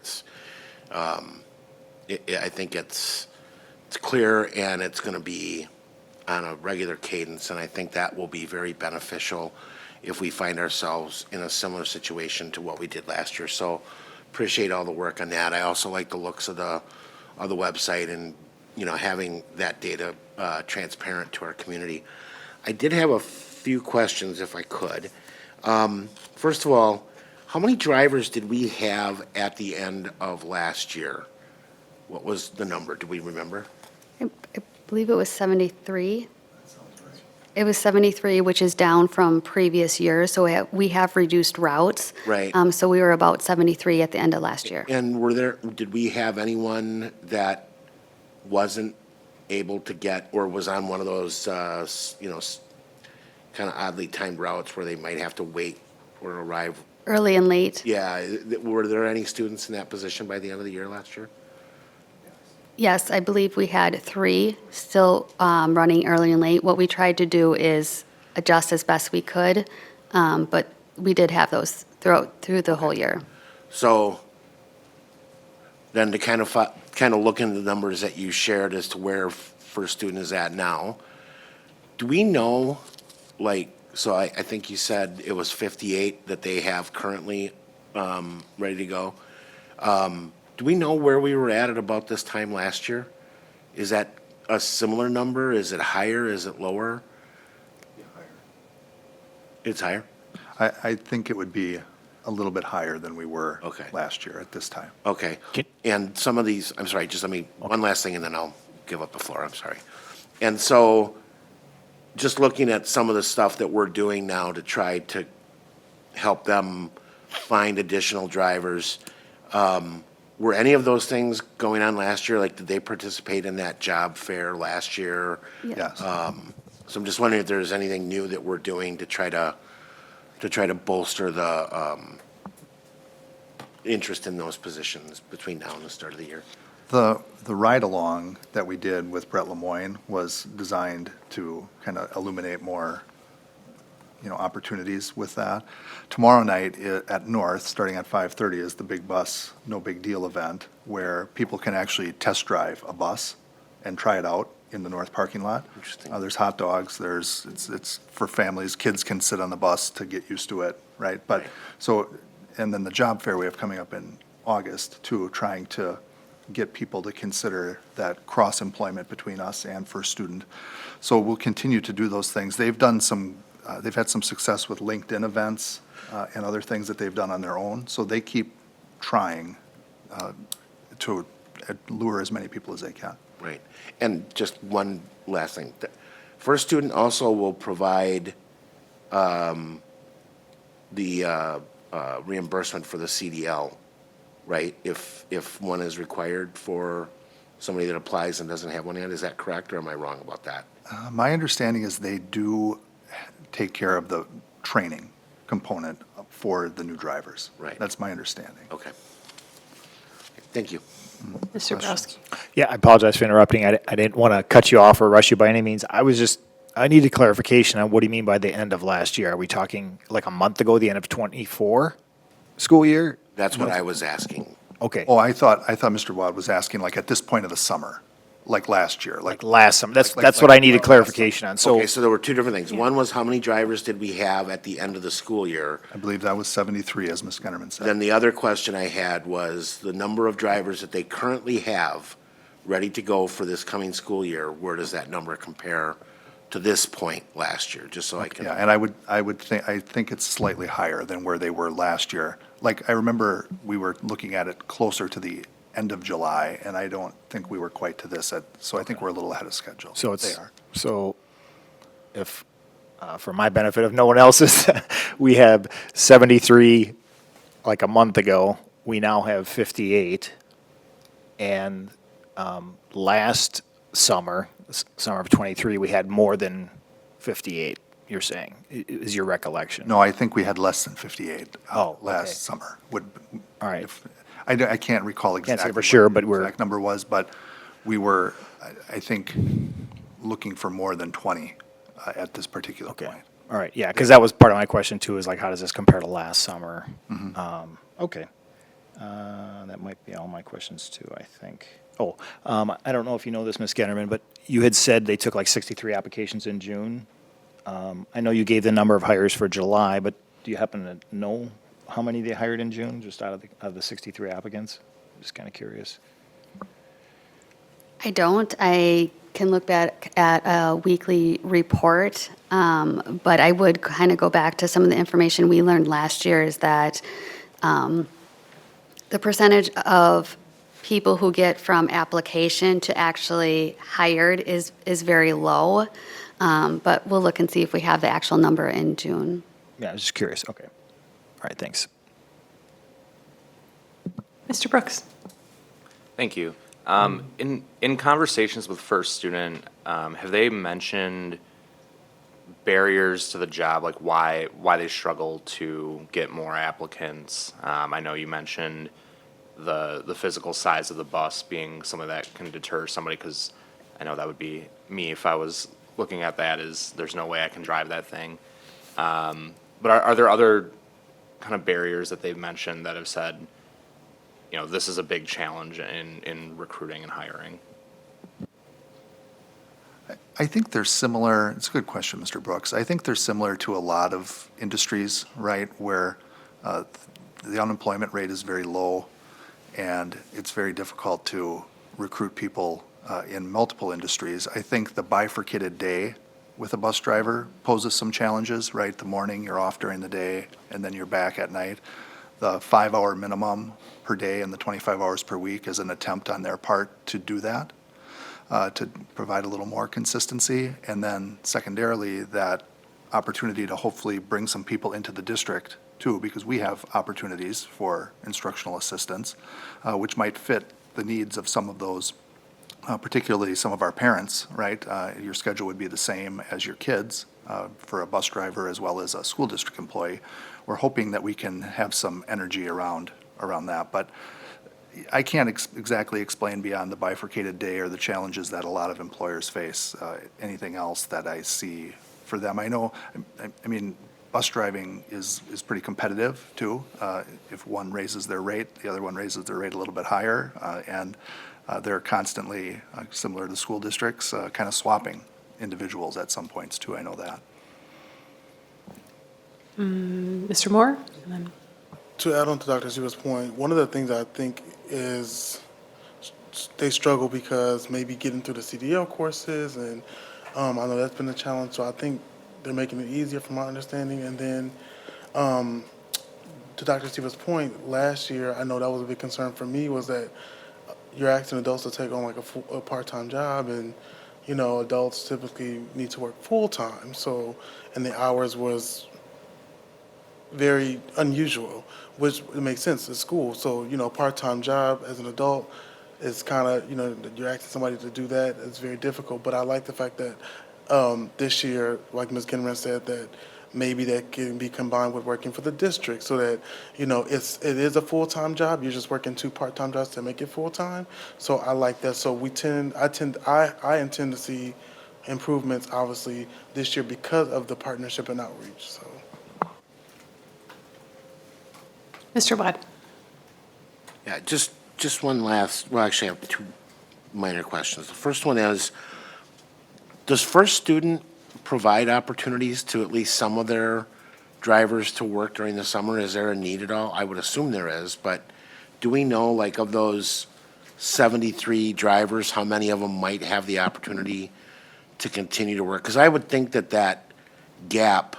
I think it's clear, and it's going to be on a regular cadence, and I think that will be very beneficial if we find ourselves in a similar situation to what we did last year. So appreciate all the work on that. I also like the looks of the website, and having that data transparent to our community. I did have a few questions, if I could. First of all, how many drivers did we have at the end of last year? What was the number? Do we remember? I believe it was 73. It was 73, which is down from previous years, so we have reduced routes. Right. So we were about 73 at the end of last year. And did we have anyone that wasn't able to get, or was on one of those, kind of oddly timed routes where they might have to wait or arrive? Early and late. Yeah, were there any students in that position by the end of the year last year? Yes, I believe we had 3 still running early and late. What we tried to do is adjust as best we could, but we did have those through the whole year. So then to kind of look into the numbers that you shared as to where First Student is at now, do we know, so I think you said it was 58 that they have currently ready to go. Do we know where we were at about this time last year? Is that a similar number? Is it higher? Is it lower? It's higher? I think it would be a little bit higher than we were Okay. last year at this time. Okay. And some of these, I'm sorry, just let me, one last thing and then I'll give up the floor, I'm sorry. And so, just looking at some of the stuff that we're doing now to try to help them find additional drivers, Were any of those things going on last year? Like, did they participate in that job fair last year? Yes. So I'm just wondering if there's anything new that we're doing to try to bolster the interest in those positions between now and the start of the year. The ride-along that we did with Brett Lemoyne was designed to kind of illuminate more, opportunities with that. Tomorrow night at North, starting at 5:30, is the Big Bus, No Big Deal event, where people can actually test drive a bus and try it out in the North parking lot. Interesting. There's hot dogs, it's for families, kids can sit on the bus to get used to it, right? But, Right. so, and then the job fair we have coming up in August, too, trying to get people to consider that cross-employment between us and First Student. So we'll continue to do those things. They've had some success with LinkedIn events and other things that they've done on their own. So they keep trying to lure as many people as they can. Right. And just one last thing. First Student also will provide the reimbursement for the CDL, right? If one is required for somebody that applies and doesn't have one yet. Is that correct, or am I wrong about that? My understanding is they do take care of the training component for the new drivers. Right. That's my understanding. Okay. Thank you. Mr. Bobrowski. Yeah, I apologize for interrupting. I didn't want to cut you off or rush you by any means. I needed clarification on what do you mean by the end of last year? Are we talking like a month ago, the end of 24 school year? That's what I was asking. Okay, Oh, I thought Mr. Wad was asking like at this point of the summer, like last year, like last summer. That's like what I needed last clarification on. So Okay, so there were two different things. One was how many drivers did we have at the end of the school year? I believe that was 73, as Ms. Gunnerman said. Then the other question I had was the number of drivers that they currently have ready to go for this coming school year. Where does that number compare to this point last year? Just so I can. Yeah, and I think it's slightly higher than where they were last year. Like, I remember we were looking at it closer to the end of July, and I don't think we were quite to this, so I think we're a little ahead of schedule. So They it's, are. so if, for my benefit, if no one else's, we have 73 like a month ago, we now have 58. And last summer, summer of '23, we had more than 58, you're saying, is your recollection? No, I think we had less than 58 Oh, okay. last summer. All right. I can't recall Can't say exactly. for sure, what but the we're- exact number was, but we were, I think, looking for more than 20 at this particular Okay, point. all right, yeah, because that was part of my question too, is like, how does this compare to last summer? Okay. That might be all my questions too, I think. Oh, I don't know if you know this, Ms. Gennerman, but you had said they took like 63 applications in June. I know you gave the number of hires for July, but do you happen to know how many they hired in June, just out of the 63 applicants? Just kind of curious. I don't. I can look back at a weekly report, but I would kind of go back to some of the information we learned last year is that the percentage of people who get from application to actually hired is very low. But we'll look and see if we have the actual number in June. Yeah, I was just curious, okay. All right, thanks. Mr. Brooks. Thank you. In conversations with First Student, have they mentioned barriers to the job, like why they struggle to get more applicants? I know you mentioned the physical size of the bus being something that can deter somebody, because I know that would be me if I was looking at that as there's no way I can drive that thing. But are there other kind of barriers that they've mentioned that have said, this is a big challenge in recruiting and hiring? I think they're similar, it's a good question, Mr. Brooks. I think they're similar to a lot of industries, right, where the unemployment rate is very low, and it's very difficult to recruit people in multiple industries. I think the bifurcated day with a bus driver poses some challenges, right? The morning, you're off during the day, and then you're back at night. The 5-hour minimum per day and the 25 hours per week is an attempt on their part to do that, to provide a little more consistency. And then secondarily, that opportunity to hopefully bring some people into the district too, because we have opportunities for instructional assistance, which might fit the needs of some of those, particularly some of our parents, right? Your schedule would be the same as your kids for a bus driver as well as a school district employee. We're hoping that we can have some energy around that, but I can't exactly explain beyond the bifurcated day or the challenges that a lot of employers face, anything else that I see for them. I know, I mean, bus driving is pretty competitive too. If one raises their rate, the other one raises their rate a little bit higher, and they're constantly, similar to school districts, kind of swapping individuals at some points too. I know that. Mr. Moore? And then- To add on to Dr. Shiva's point, one of the things I think is they struggle because maybe getting through the CDL courses, and I know that's been a challenge, so I think they're making it easier from my understanding. And then to Dr. Shiva's point, last year, I know that was a big concern for me, was that you're asking adults to take on like a part-time job, and you know, adults typically need to work full-time, so, and the hours was very unusual, which makes sense at school. So, you know, part-time job as an adult is kind of, you know, you're asking somebody to do that. It's very difficult. But I like the fact that this year, like Ms. Ginneran said, that maybe that can be combined with working for the district, so that, you know, it is a full-time job. You're just working 2 part-time jobs to make it full-time. So I like that. So I intend to see improvements, obviously, this year because of the partnership and outreach. So. Mr. Wadd? Yeah, just one last, well, actually I have 2 minor questions. The first one is, does First Student provide opportunities to at least some of their drivers to work during the summer? Is there a need at all? I would assume there is, but do we know, like, of those 73 drivers, how many of them might have the opportunity to continue to work? Because I would think that gap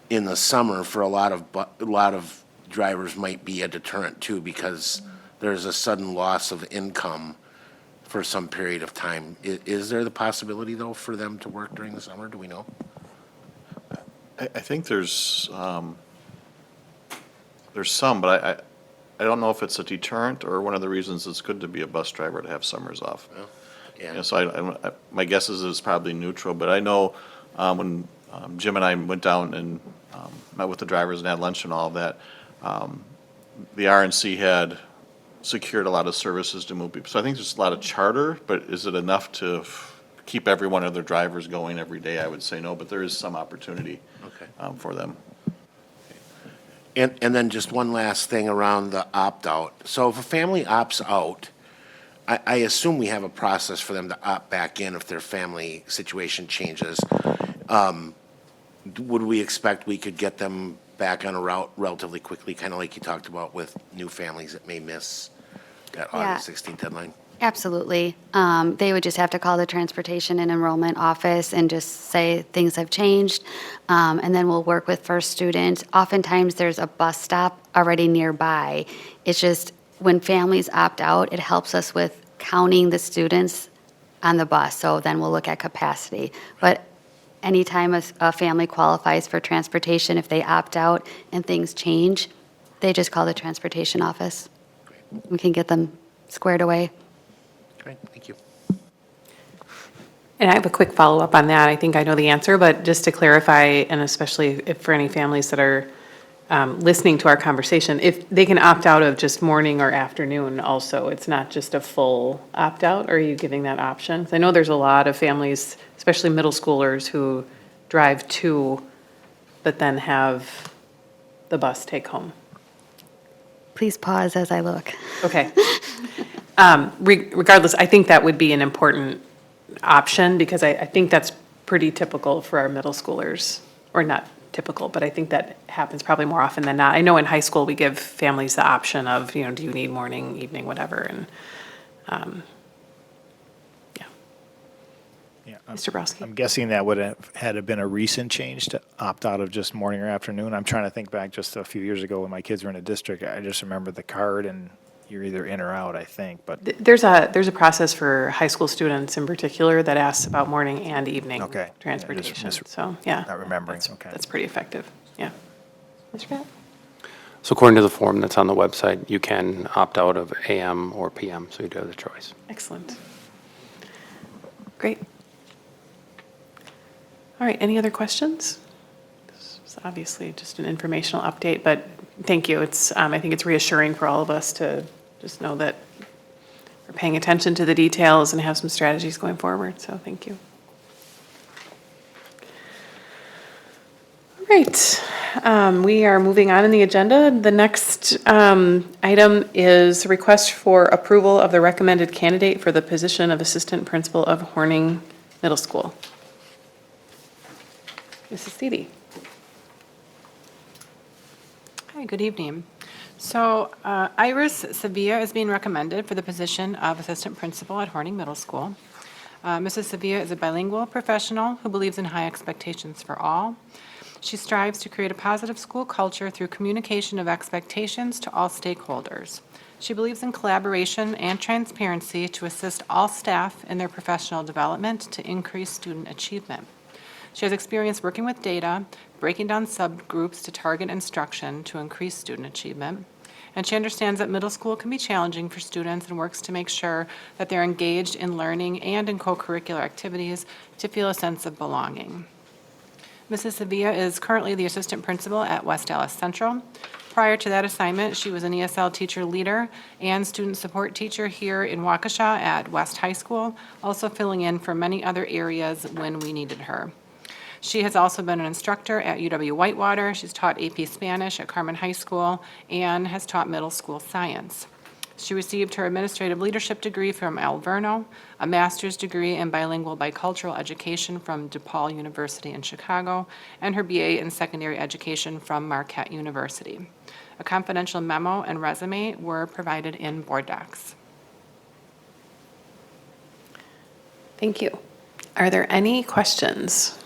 in the summer for a lot of drivers might be a deterrent too, because there's a sudden loss of income for some period of time. Is there the possibility, though, for them to work during the summer? Do we know? I think there's some, but I don't know if it's a deterrent or one of the reasons it's good to be a bus driver to have summers off. Yeah. Yeah, so my guess is it's probably neutral, but I know when Jim and I went down and met with the drivers and had lunch and all of that, the RNC had secured a lot of services to move people. So I think there's a lot of charter, but is it enough to keep every one of their drivers going every day? I would say no, but there is some opportunity for them. And then just one last thing around the opt-out. So if a family opts out, I assume we have a process for them to opt back in if their family situation changes. Would we expect we could get them back on a route relatively quickly, kind of like you talked about with new families that may miss that August 16th deadline? Absolutely. They would just have to call the transportation and enrollment office and just say things have changed, and then we'll work with First Student. Oftentimes, there's a bus stop already nearby. It's just when families opt out, it helps us with counting the students on the bus, so then we'll look at capacity. But anytime a family qualifies for transportation, if they opt out and things change, they just call the transportation office. We can get them squared away. Great, thank you. And I have a quick follow-up on that. I think I know the answer, but just to clarify, and especially if for any families that are listening to our conversation, if they can opt out of just morning or afternoon also, it's not just a full opt-out, or are you giving that option? 'Cause I know there's a lot of families, especially middle schoolers, who drive to, but then have the bus take home. Please pause as I look. Okay. Regardless, I think that would be an important option, because I think that's pretty typical for our middle schoolers, or not typical, but I think that happens probably more often than not. I know in high school, we give families the option of, you know, do you need morning, evening, whatever, and, Yeah, Mr. Browski? I'm guessing that would have had it been a recent change to opt out of just morning or afternoon. I'm trying to think back just a few years ago when my kids were in a district. I just remember the card, and you're either in or out, I think, but, There's a process for high school students in particular that asks about morning and evening Okay. Yeah, just transportation. So, yeah. not remembering, that's- okay. That's pretty effective, yeah. Mr. Pratt? So according to the form that's on the website, you can opt out of AM or PM, so you do have the choice. Excellent. Great. All right, any other questions? This is obviously just an informational update, but thank you. I think it's reassuring for all of us to just know that we're paying attention to the details and have some strategies going forward, so thank you. All right, we are moving on in the agenda. The next item is a request for approval of the recommended candidate for the position of Assistant Principal of Horning Middle School. Mrs. Seedy. Hi, good evening. So Iris Sevilla is being recommended for the position of Assistant Principal at Horning Middle School. Mrs. Sevilla is a bilingual professional who believes in high expectations for all. She strives to create a positive school culture through communication of expectations to all stakeholders. She believes in collaboration and transparency to assist all staff in their professional development to increase student achievement. She has experience working with data, breaking down subgroups to target instruction to increase student achievement. And she understands that middle school can be challenging for students and works to make sure that they're engaged in learning and in co-curricular activities to feel a sense of belonging. Mrs. Sevilla is currently the assistant principal at West Dallas Central. Prior to that assignment, she was an ESL teacher leader and student support teacher here in Waukesha at West High School, also filling in for many other areas when we needed her. She has also been an instructor at UW-Whitewater. She's taught AP Spanish at Carmen High School and has taught middle school science. She received her administrative leadership degree from Alverno, a master's degree in bilingual bicultural education from DePaul University in Chicago, and her BA in secondary education from Marquette University. A confidential memo and resume were provided in board docs. Thank you. Are there any questions?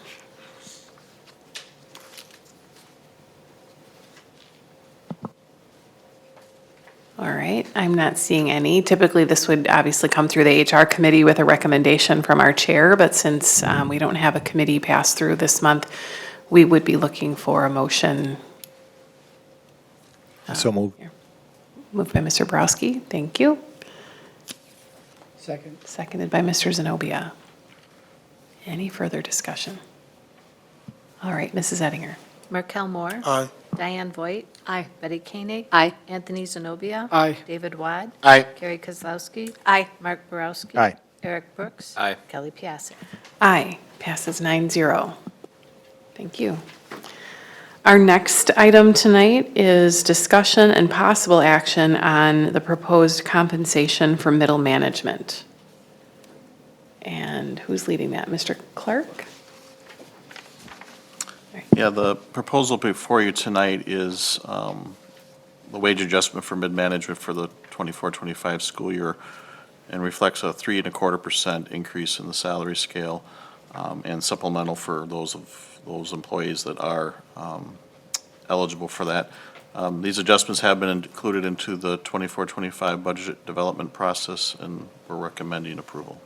All right, I'm not seeing any. Typically, this would obviously come through the HR committee with a recommendation from our chair, but since we don't have a committee pass through this month, we would be looking for a motion. So moved. Moved by Mr. Borowski, thank you. Second. Seconded by Mr. Zenobia. Any further discussion? All right, Mrs. Ettinger. Markel Moore. Aye. Diane Voigt. Aye. Betty Koenig. Aye. Anthony Zenobia. Aye. David Wad. Aye. Carrie Kozlowski. Aye. Mark Borowski. Aye. Eric Brooks. Aye. Kelly Piasek. Aye, passes 9-0. Thank you. Our next item tonight is discussion and possible action on the proposed compensation for middle management. And who's leading that? Mr. Clark? Yeah, the proposal before you tonight is the wage adjustment for mid-management for the 24-25 school year, and reflects a 3.25% increase in the salary scale, and supplemental for those employees that are eligible for that. These adjustments have been included into the 24-25 budget development process, and we're recommending approval.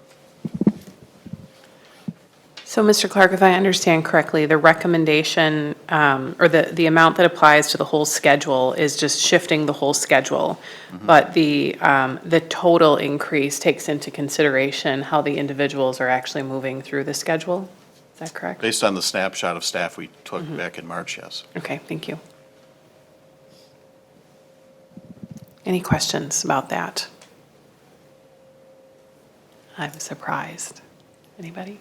So, Mr. Clark, if I understand correctly, the recommendation, or the amount that applies to the whole schedule is just shifting the whole schedule. But the total increase takes into consideration how the individuals are actually moving through the schedule? Is that correct? Based on the snapshot of staff we took back in March, yes. Okay, thank you. Any questions about that? I'm surprised. Anybody?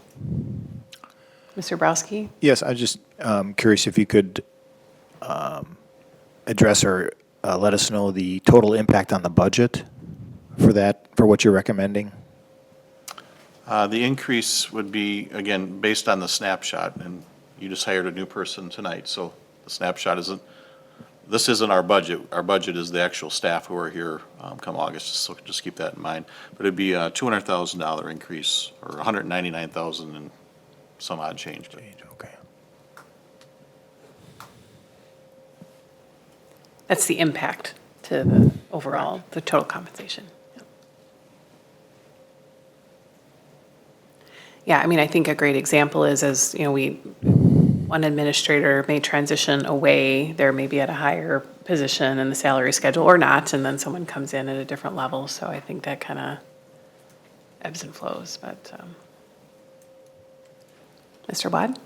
Mr. Borowski? Yes, I was just curious if you could address or let us know the total impact on the budget for that, for what you're recommending? The increase would be, again, based on the snapshot, and you just hired a new person tonight, so the snapshot this isn't our budget. Our budget is the actual staff who are here come August, so just keep that in mind. But it'd be a $200,000 increase, or $199,000 and some odd change. Okay. That's the impact to the overall, the total compensation. Yeah, I mean, I think a great example is, as, you know, one administrator may transition away, they're maybe at a higher position in the salary schedule or not, and then someone comes in at a different level, so I think that kind of ebbs and flows, but, Mr. Wad?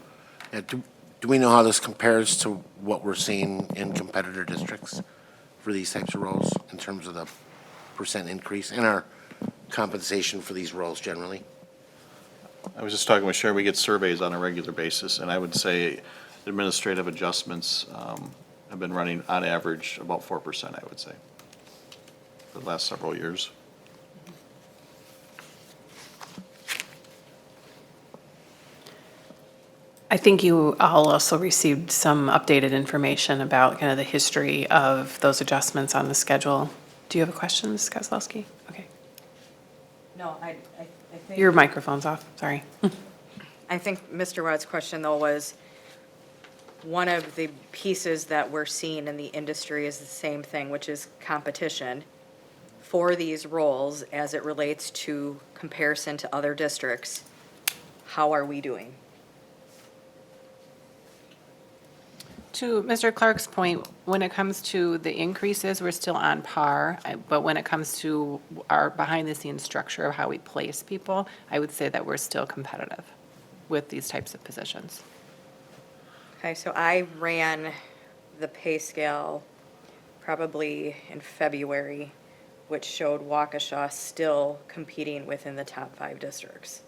Yeah, do we know how this compares to what we're seeing in competitor districts for these types of roles in terms of the percent increase in our compensation for these roles generally? I was just talking with Sharon, we get surveys on a regular basis, and I would say administrative adjustments have been running on average about 4%, I would say, for the last several years. I think you all also received some updated information about kind of the history of those adjustments on the schedule. Do you have a question, Ms. Kozlowski? Okay. No, I think. Your microphone's off, sorry. I think Mr. Rudd's question, though, was one of the pieces that we're seeing in the industry is the same thing, which is competition for these roles as it relates to comparison to other districts. How are we doing? To Mr. Clark's point, when it comes to the increases, we're still on par, but when it comes to our behind-the-scenes structure of how we place people, I would say that we're still competitive with these types of positions. Okay, so I ran the pay scale probably in February, which showed Waukesha still competing within the top 5 districts.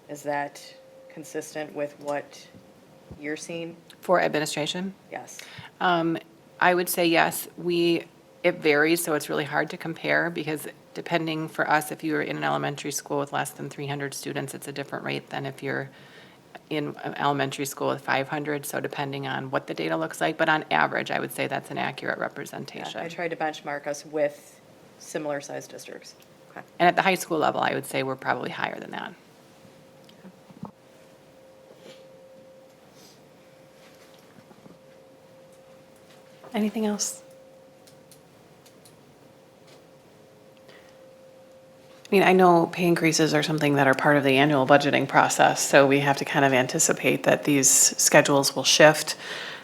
Is that consistent with what you're seeing? For administration? Yes. I would say yes. It varies, so it's really hard to compare because depending for us, if you're in an elementary school with less than 300 students, it's a different rate than if you're in an elementary school with 500, so depending on what the data looks like. But on average, I would say that's an accurate representation. I tried to benchmark us with similar-sized districts. Okay. And at the high school level, I would say we're probably higher than that. Anything else? I mean, I know pay increases are something that are part of the annual budgeting process, so we have to kind of anticipate that these schedules will shift.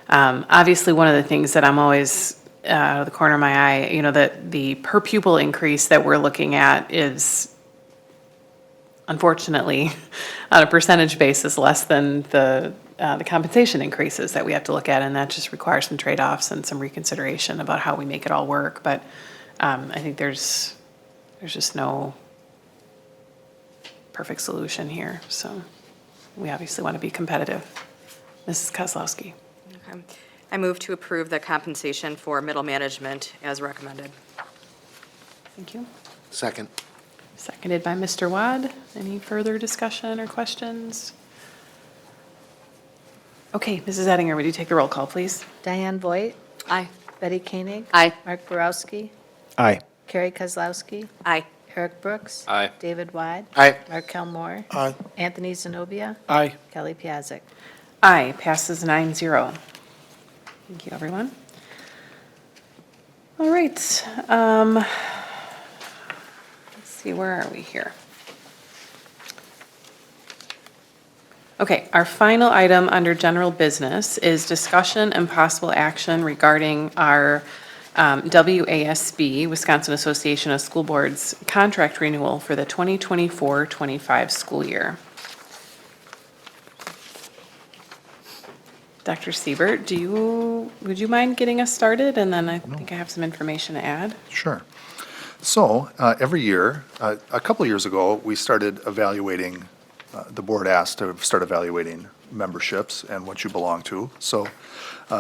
Obviously, one of the things that I'm always out of the corner of my eye, you know, that the per pupil increase that we're looking at is unfortunately on a percentage basis less than the compensation increases that we have to look at, and that just requires some trade-offs and some reconsideration about how we make it all work. But I think there's just no perfect solution here, so we obviously want to be competitive. Mrs. Kozlowski. Okay. I move to approve the compensation for middle management as recommended. Thank you. Second. Seconded by Mr. Wad. Any further discussion or questions? Okay, Mrs. Ettinger, would you take the roll call, please? Diane Voigt. Aye. Betty Koenig. Aye. Mark Borowski. Aye. Carrie Kozlowski. Aye. Eric Brooks. Aye. David Wide. Aye. Markel Moore. Aye. Anthony Zenobia. Aye. Kelly Piasek. Aye, passes 9-0. Thank you, everyone. All right. Let's see, where are we here? Okay, our final item under general business is discussion and possible action regarding our WASB, Wisconsin Association of School Boards, contract renewal for the 2024-25 school year. Dr. Siebert, would you mind getting us started? And then I think I have some information to add. Sure. So every year, a couple of years ago, we started evaluating, the board asked to start evaluating memberships and what you belong to. So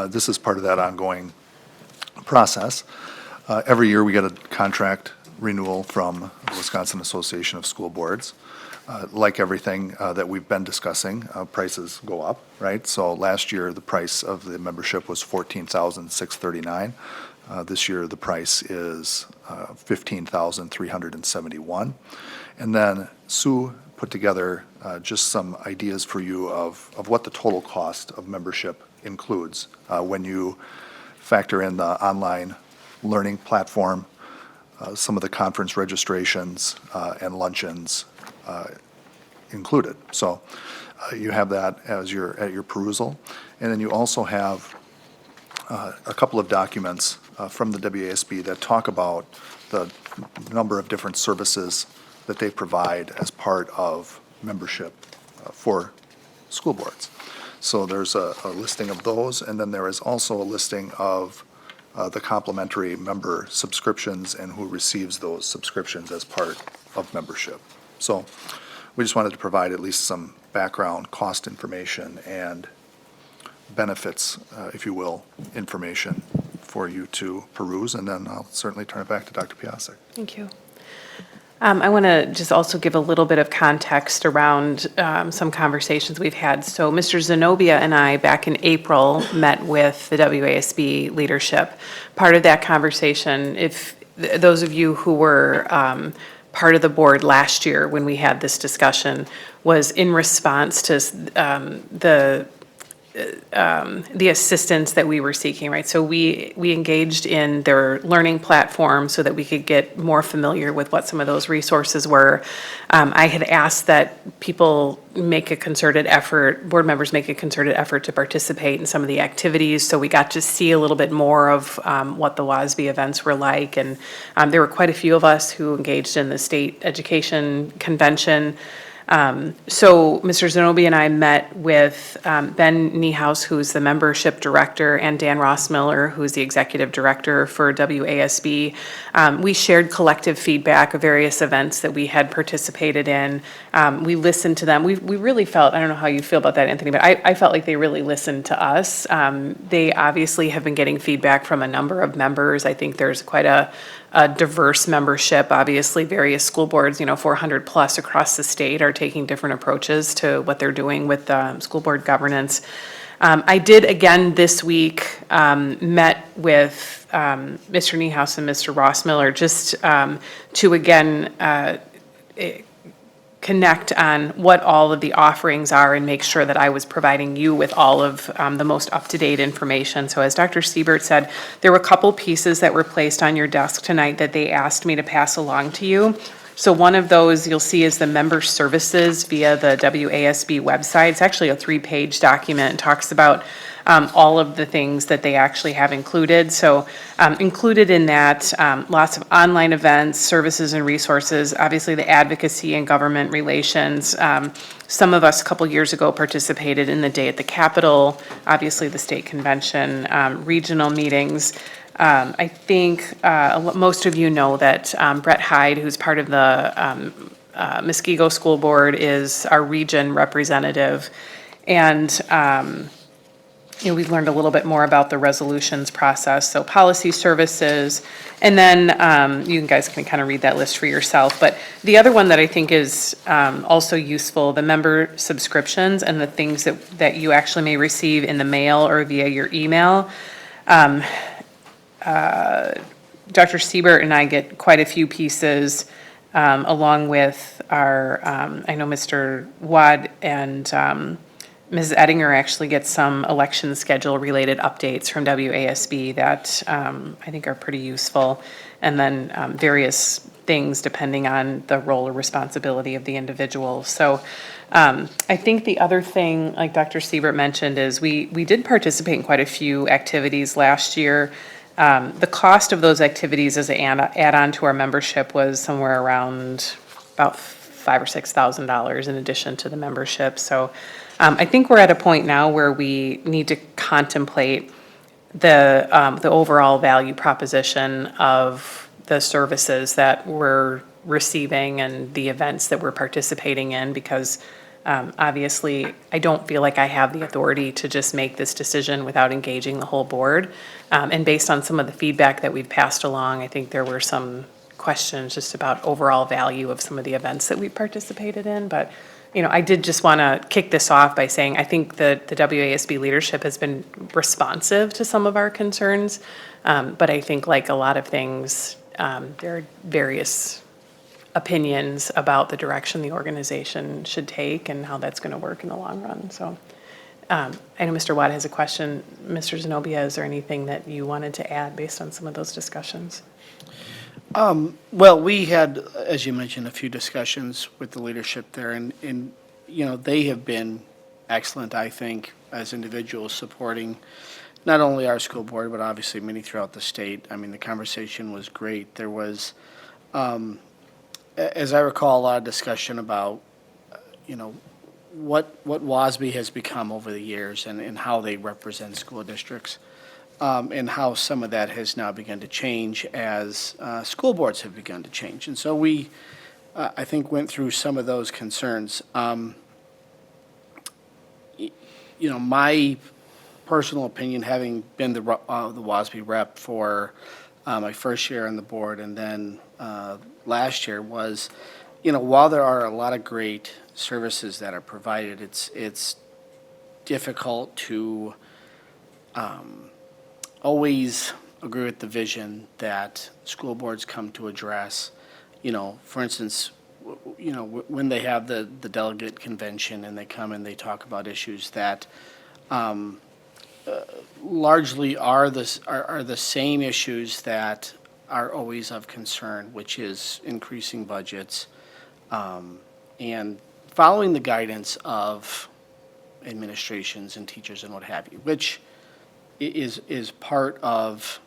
this is part of that ongoing process. Every year, we get a contract renewal from the Wisconsin Association of School Boards. Like everything that we've been discussing, prices go up, right? So last year, the price of the membership was $14,639. This year, the price is $15,371. And then Sue put together just some ideas for you of what the total cost of membership includes when you factor in the online learning platform, some of the conference registrations and luncheons included. So you have that as at your perusal. And then you also have a couple of documents from the WASB that talk about the number of different services that they provide as part of membership for school boards. So there's a listing of those, and then there is also a listing of the complimentary member subscriptions and who receives those subscriptions as part of membership. So we just wanted to provide at least some background, cost information, and benefits, if you will, information for you to peruse, and then I'll certainly turn it back to Dr. Piasek. Thank you. I want to just also give a little bit of context around some conversations we've had. So Mr. Zenobia and I, back in April, met with the WASB leadership. Part of that conversation, if those of you who were part of the board last year when we had this discussion, was in response to the assistance that we were seeking, right? So we engaged in their learning platform so that we could get more familiar with what some of those resources were. I had asked that people make a concerted effort, board members make a concerted effort to participate in some of the activities, so we got to see a little bit more of what the WASB events were like, and there were quite a few of us who engaged in the state education convention. So Mr. Zenobia and I met with Ben Niehaus, who's the membership director, and Dan Rossmiller, who's the executive director for WASB. We shared collective feedback of various events that we had participated in. We listened to them. We really felt, I don't know how you feel about that, Anthony, but I felt like they really listened to us. They obviously have been getting feedback from a number of members. I think there's quite a diverse membership. Obviously, various school boards, 400 plus across the state, are taking different approaches to what they're doing with school board governance. I did again this week met with Mr. Niehaus and Mr. Rossmiller just to again connect on what all of the offerings are and make sure that I was providing you with all of the most up-to-date information. So as Dr. Siebert said, there were a couple pieces that were placed on your desk tonight that they asked me to pass along to you. So one of those you'll see is the member services via the WASB website. It's actually a 3-page document. It talks about all of the things that they actually have included. So included in that, lots of online events, services and resources, obviously the advocacy and government relations. Some of us a couple years ago participated in the Day at the Capitol, obviously the state convention, regional meetings. I think most of you know that Brett Hyde, who's part of the Muskego School Board, is our region representative. And we've learned a little bit more about the resolutions process, so policy services, and then you guys can kind of read that list for yourself. But the other one that I think is also useful, the member subscriptions and the things that you actually may receive in the mail or via your email. Dr. Siebert and I get quite a few pieces along with our, I know Mr. Wad and Mrs. Ettinger actually gets some election schedule related updates from WASB that I think are pretty useful. And then various things depending on the role or responsibility of the individual. So I think the other thing, like Dr. Siebert mentioned, is we did participate in quite a few activities last year. The cost of those activities as an add-on to our membership was somewhere around about $5,000 or $6,000 in addition to the membership. So I think we're at a point now where we need to contemplate the overall value proposition of the services that we're receiving and the events that we're participating in, because obviously I don't feel like I have the authority to just make this decision without engaging the whole board. And based on some of the feedback that we've passed along, I think there were some questions just about overall value of some of the events that we've participated in. But I did just want to kick this off by saying I think that the WASB leadership has been responsive to some of our concerns, but I think like a lot of things, there are various opinions about the direction the organization should take and how that's going to work in the long run. So I know Mr. Watt has a question. Mr. Zenobia, is there anything that you wanted to add based on some of those discussions? Well, we had, as you mentioned, a few discussions with the leadership there, and, they have been excellent, I think, as individuals supporting not only our school board, but obviously many throughout the state. I mean, the conversation was great. There was, as I recall, a lot of discussion about, what WASB has become over the years and how they represent school districts. And how some of that has now begun to change as school boards have begun to change. And so we, I think, went through some of those concerns. My personal opinion, having been the WASB rep for my first year on the board and then last year was, while there are a lot of great services that are provided, it's difficult to always agree with the vision that school boards come to address. For instance, when they have the delegate convention and they come and they talk about issues that largely are the same issues that are always of concern, which is increasing budgets and following the guidance of administrations and teachers and what have you, which is part of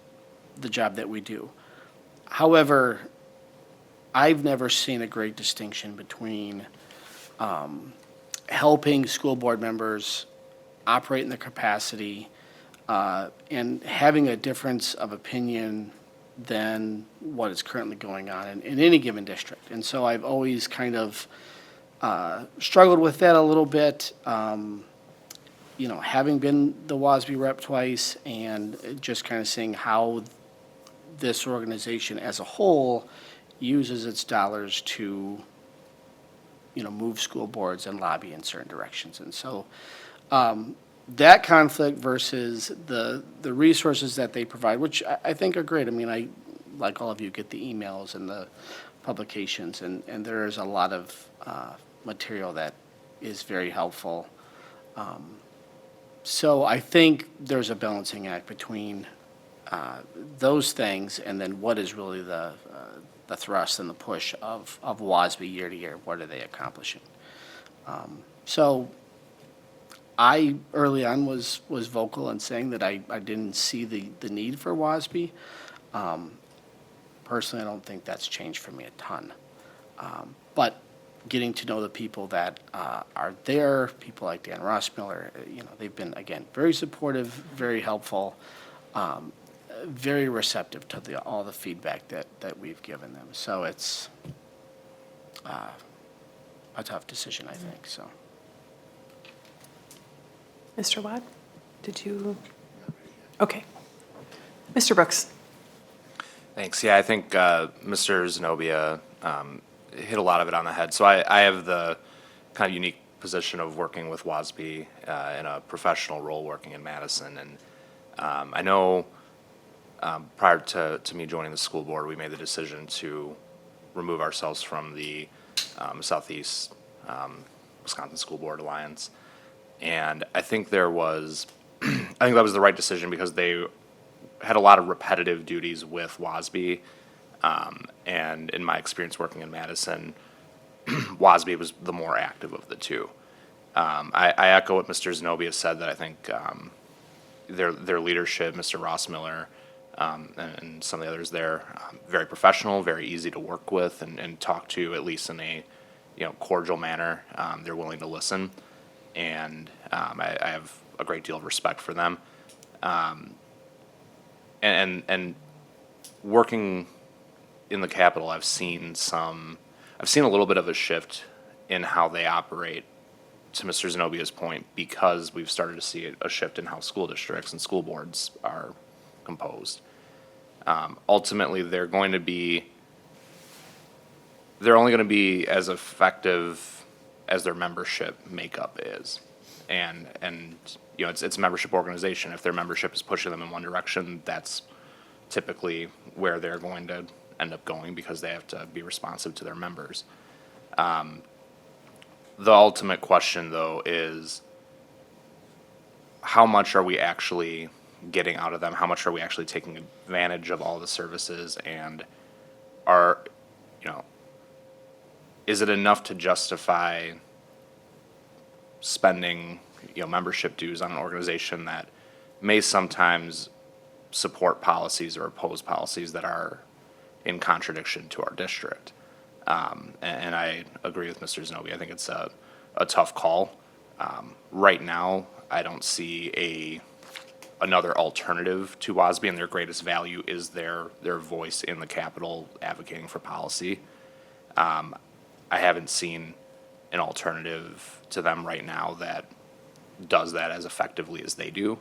the job that we do. However, I've never seen a great distinction between helping school board members operate in their capacity and having a difference of opinion than what is currently going on in any given district. And so I've always kind of struggled with that a little bit. Having been the WASB rep twice and just kind of seeing how this organization as a whole uses its dollars to, move school boards and lobby in certain directions. And so that conflict versus the resources that they provide, which I think are great. I mean, I, like all of you, get the emails and the publications, and there is a lot of material that is very helpful. So I think there's a balancing act between those things and then what is really the thrust and the push of WASB year to year. What are they accomplishing? So I early on was vocal in saying that I didn't see the need for WASB. Personally, I don't think that's changed for me a ton. But getting to know the people that are there, people like Dan Rossmiller, they've been, again, very supportive, very helpful, very receptive to all the feedback that we've given them. So it's a tough decision, I think, so. Mr. Watt, did you? Okay. Mr. Brooks? Thanks. Yeah, I think Mr. Zenobia hit a lot of it on the head. So I have the kind of unique position of working with WASB in a professional role working in Madison. And I know prior to me joining the school board, we made the decision to remove ourselves from the Southeast Wisconsin School Board Alliance. And I think that was the right decision because they had a lot of repetitive duties with WASB. And in my experience working in Madison, WASB was the more active of the two. I echo what Mr. Zenobia said, that I think their leadership, Mr. Rossmiller, and some of the others there, very professional, very easy to work with and talk to, at least in a cordial manner. They're willing to listen, and I have a great deal of respect for them. And working in the Capitol, I've seen a little bit of a shift in how they operate, to Mr. Zenobia's point, because we've started to see a shift in how school districts and school boards are composed. Ultimately, they're only going to be as effective as their membership makeup is. And it's a membership organization. If their membership is pushing them in one direction, that's typically where they're going to end up going, because they have to be responsive to their members. The ultimate question, though, is how much are we actually getting out of them? How much are we actually taking advantage of all the services? And is it enough to justify spending, membership dues on an organization that may sometimes support policies or oppose policies that are in contradiction to our district? And I agree with Mr. Zenobia. I think it's a tough call. Right now, I don't see another alternative to WASB, and their greatest value is their voice in the Capitol advocating for policy. I haven't seen an alternative to them right now that does that as effectively as they do.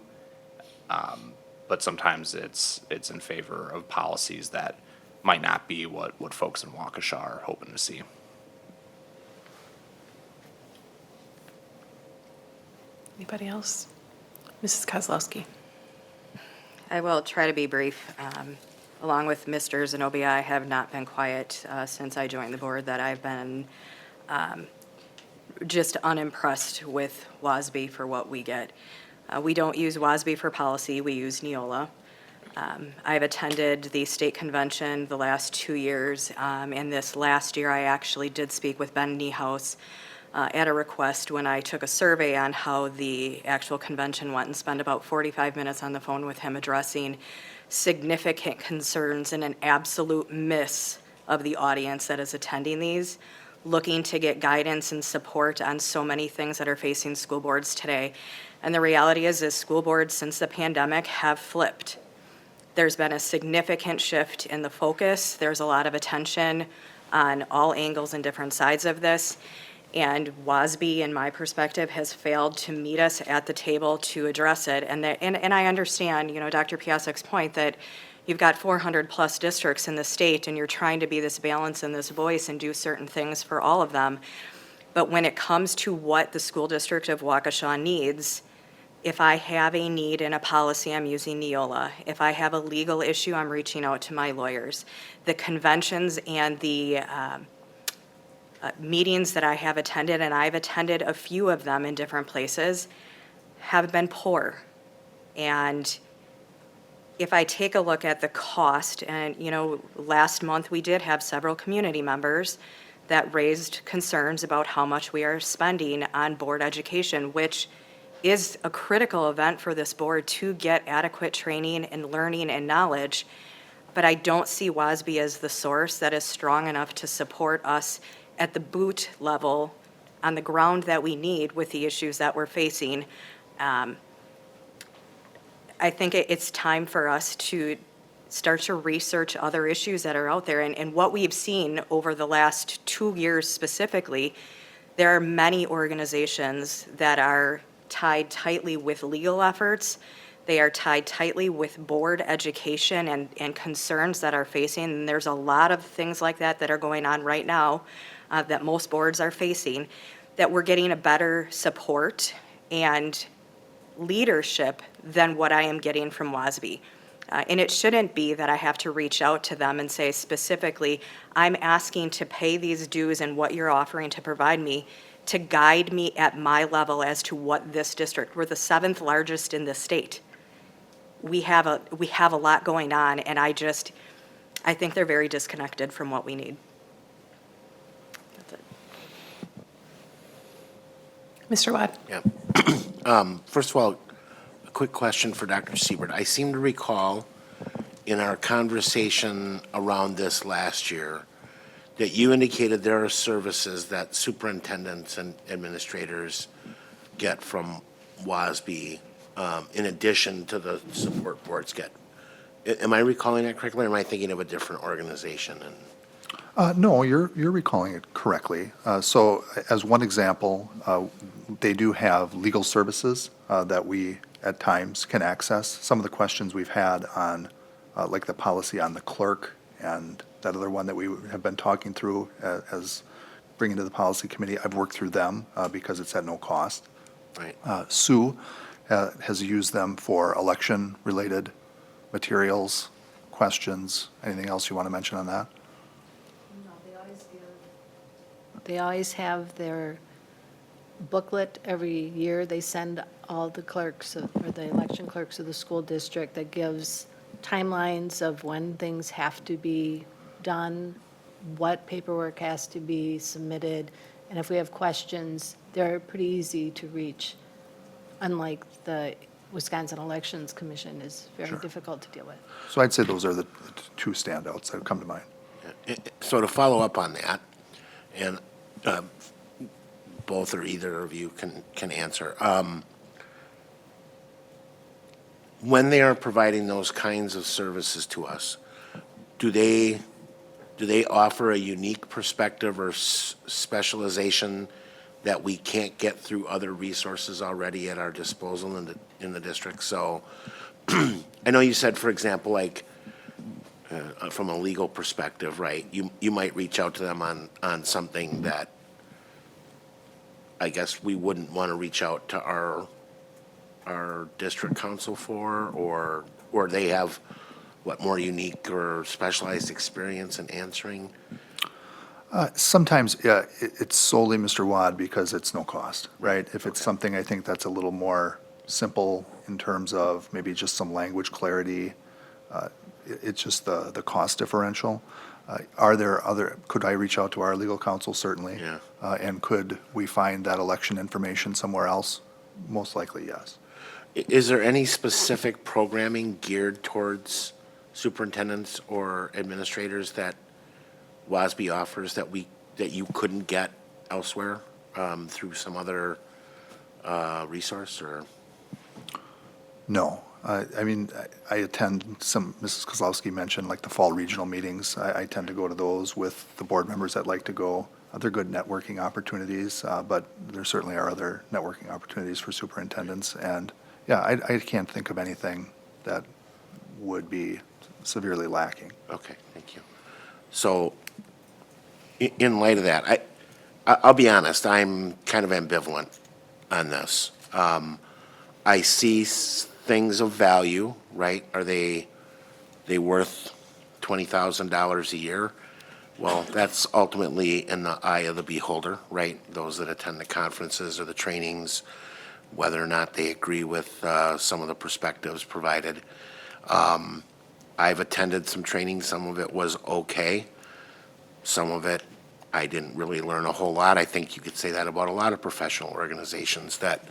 But sometimes it's in favor of policies that might not be what folks in Waukesha are hoping to see. Anybody else? Mrs. Kozlowski. I will try to be brief. Along with Mr. Zenobia, I have not been quiet since I joined the board, that I've been just unimpressed with WASB for what we get. We don't use WASB for policy, we use Neola. I've attended the state convention the last 2 years, and this last year I actually did speak with Ben Niehaus at a request when I took a survey on how the actual convention went, and spent about 45 minutes on the phone with him addressing significant concerns and an absolute miss of the audience that is attending these, looking to get guidance and support on so many things that are facing school boards today. And the reality is school boards since the pandemic have flipped. There's been a significant shift in the focus. There's a lot of attention on all angles and different sides of this. And WASB, in my perspective, has failed to meet us at the table to address it. And I understand, Dr. Piasek's point that you've got 400+ districts in the state, and you're trying to be this balance and this voice and do certain things for all of them. But when it comes to what the school district of Waukesha needs, if I have a need in a policy, I'm using Neola. If I have a legal issue, I'm reaching out to my lawyers. The conventions and the meetings that I have attended, and I've attended a few of them in different places, have been poor. And if I take a look at the cost, and last month we did have several community members that raised concerns about how much we are spending on board education, which is a critical event for this board to get adequate training and learning and knowledge. But I don't see WASB as the source that is strong enough to support us at the boot level on the ground that we need with the issues that we're facing. I think it's time for us to start to research other issues that are out there. And what we've seen over the last 2 years specifically, there are many organizations that are tied tightly with legal efforts. They are tied tightly with board education and concerns that are facing. And there's a lot of things like that are going on right now that most boards are facing, that we're getting a better support and leadership than what I am getting from WASB. And it shouldn't be that I have to reach out to them and say specifically, I'm asking to pay these dues and what you're offering to provide me to guide me at my level as to what this district, we're the 7th largest in the state. We have a lot going on, and I think they're very disconnected from what we need. That's it. Mr. Watt. Yeah. First of all, a quick question for Dr. Siebert. I seem to recall in our conversation around this last year that you indicated there are services that superintendents and administrators get from WASB in addition to the support boards get. Am I recalling that correctly, or am I thinking of a different organization? No, you're recalling it correctly. So as one example, they do have legal services that we at times can access. Some of the questions we've had on like the policy on the clerk and that other one that we have been talking through as bringing to the policy committee, I've worked through them because it's at no cost. Right. Sue has used them for election-related materials, questions. Anything else you want to mention on that? They always have their booklet every year. They send all the clerks or the election clerks of the school district that gives timelines of when things have to be done, what paperwork has to be submitted, and if we have questions, they're pretty easy to reach, unlike the Wisconsin Elections Commission is very Sure. difficult to deal with. So I'd say those are the two standouts that come to mind. So to follow up on that, and both or either of you can answer. When they are providing those kinds of services to us, do they offer a unique perspective or specialization that we can't get through other resources already at our disposal in the district? So I know you said, for example, like from a legal perspective, right? You might reach out to them on something that I guess we wouldn't want to reach out to our district council for, or they have what, more unique or specialized experience in answering? Sometimes, yeah, it's solely Mr. Wad because it's no cost, right? If it's something I think that's a little more simple in terms of maybe just some language clarity, it's just the cost differential. Could I reach out to our legal counsel? Certainly. Yeah. And could we find that election information somewhere else? Most likely, yes. Is there any specific programming geared towards superintendents or administrators that WASB offers that you couldn't get elsewhere through some other resource, or? No. I mean, I attend some, Mrs. Kozlowski mentioned, like the fall regional meetings. I tend to go to those with the board members that like to go. They're good networking opportunities, but there certainly are other networking opportunities for superintendents. And yeah, I can't think of anything that would be severely lacking. Okay, thank you. So in light of that, I'll be honest, I'm kind of ambivalent on this. I see things of value, right? Are they worth $20,000 a year? Well, that's ultimately in the eye of the beholder, right? Those that attend the conferences or the trainings, whether or not they agree with some of the perspectives provided. I've attended some training. Some of it was okay. Some of it, I didn't really learn a whole lot. I think you could say that about a lot of professional organizations that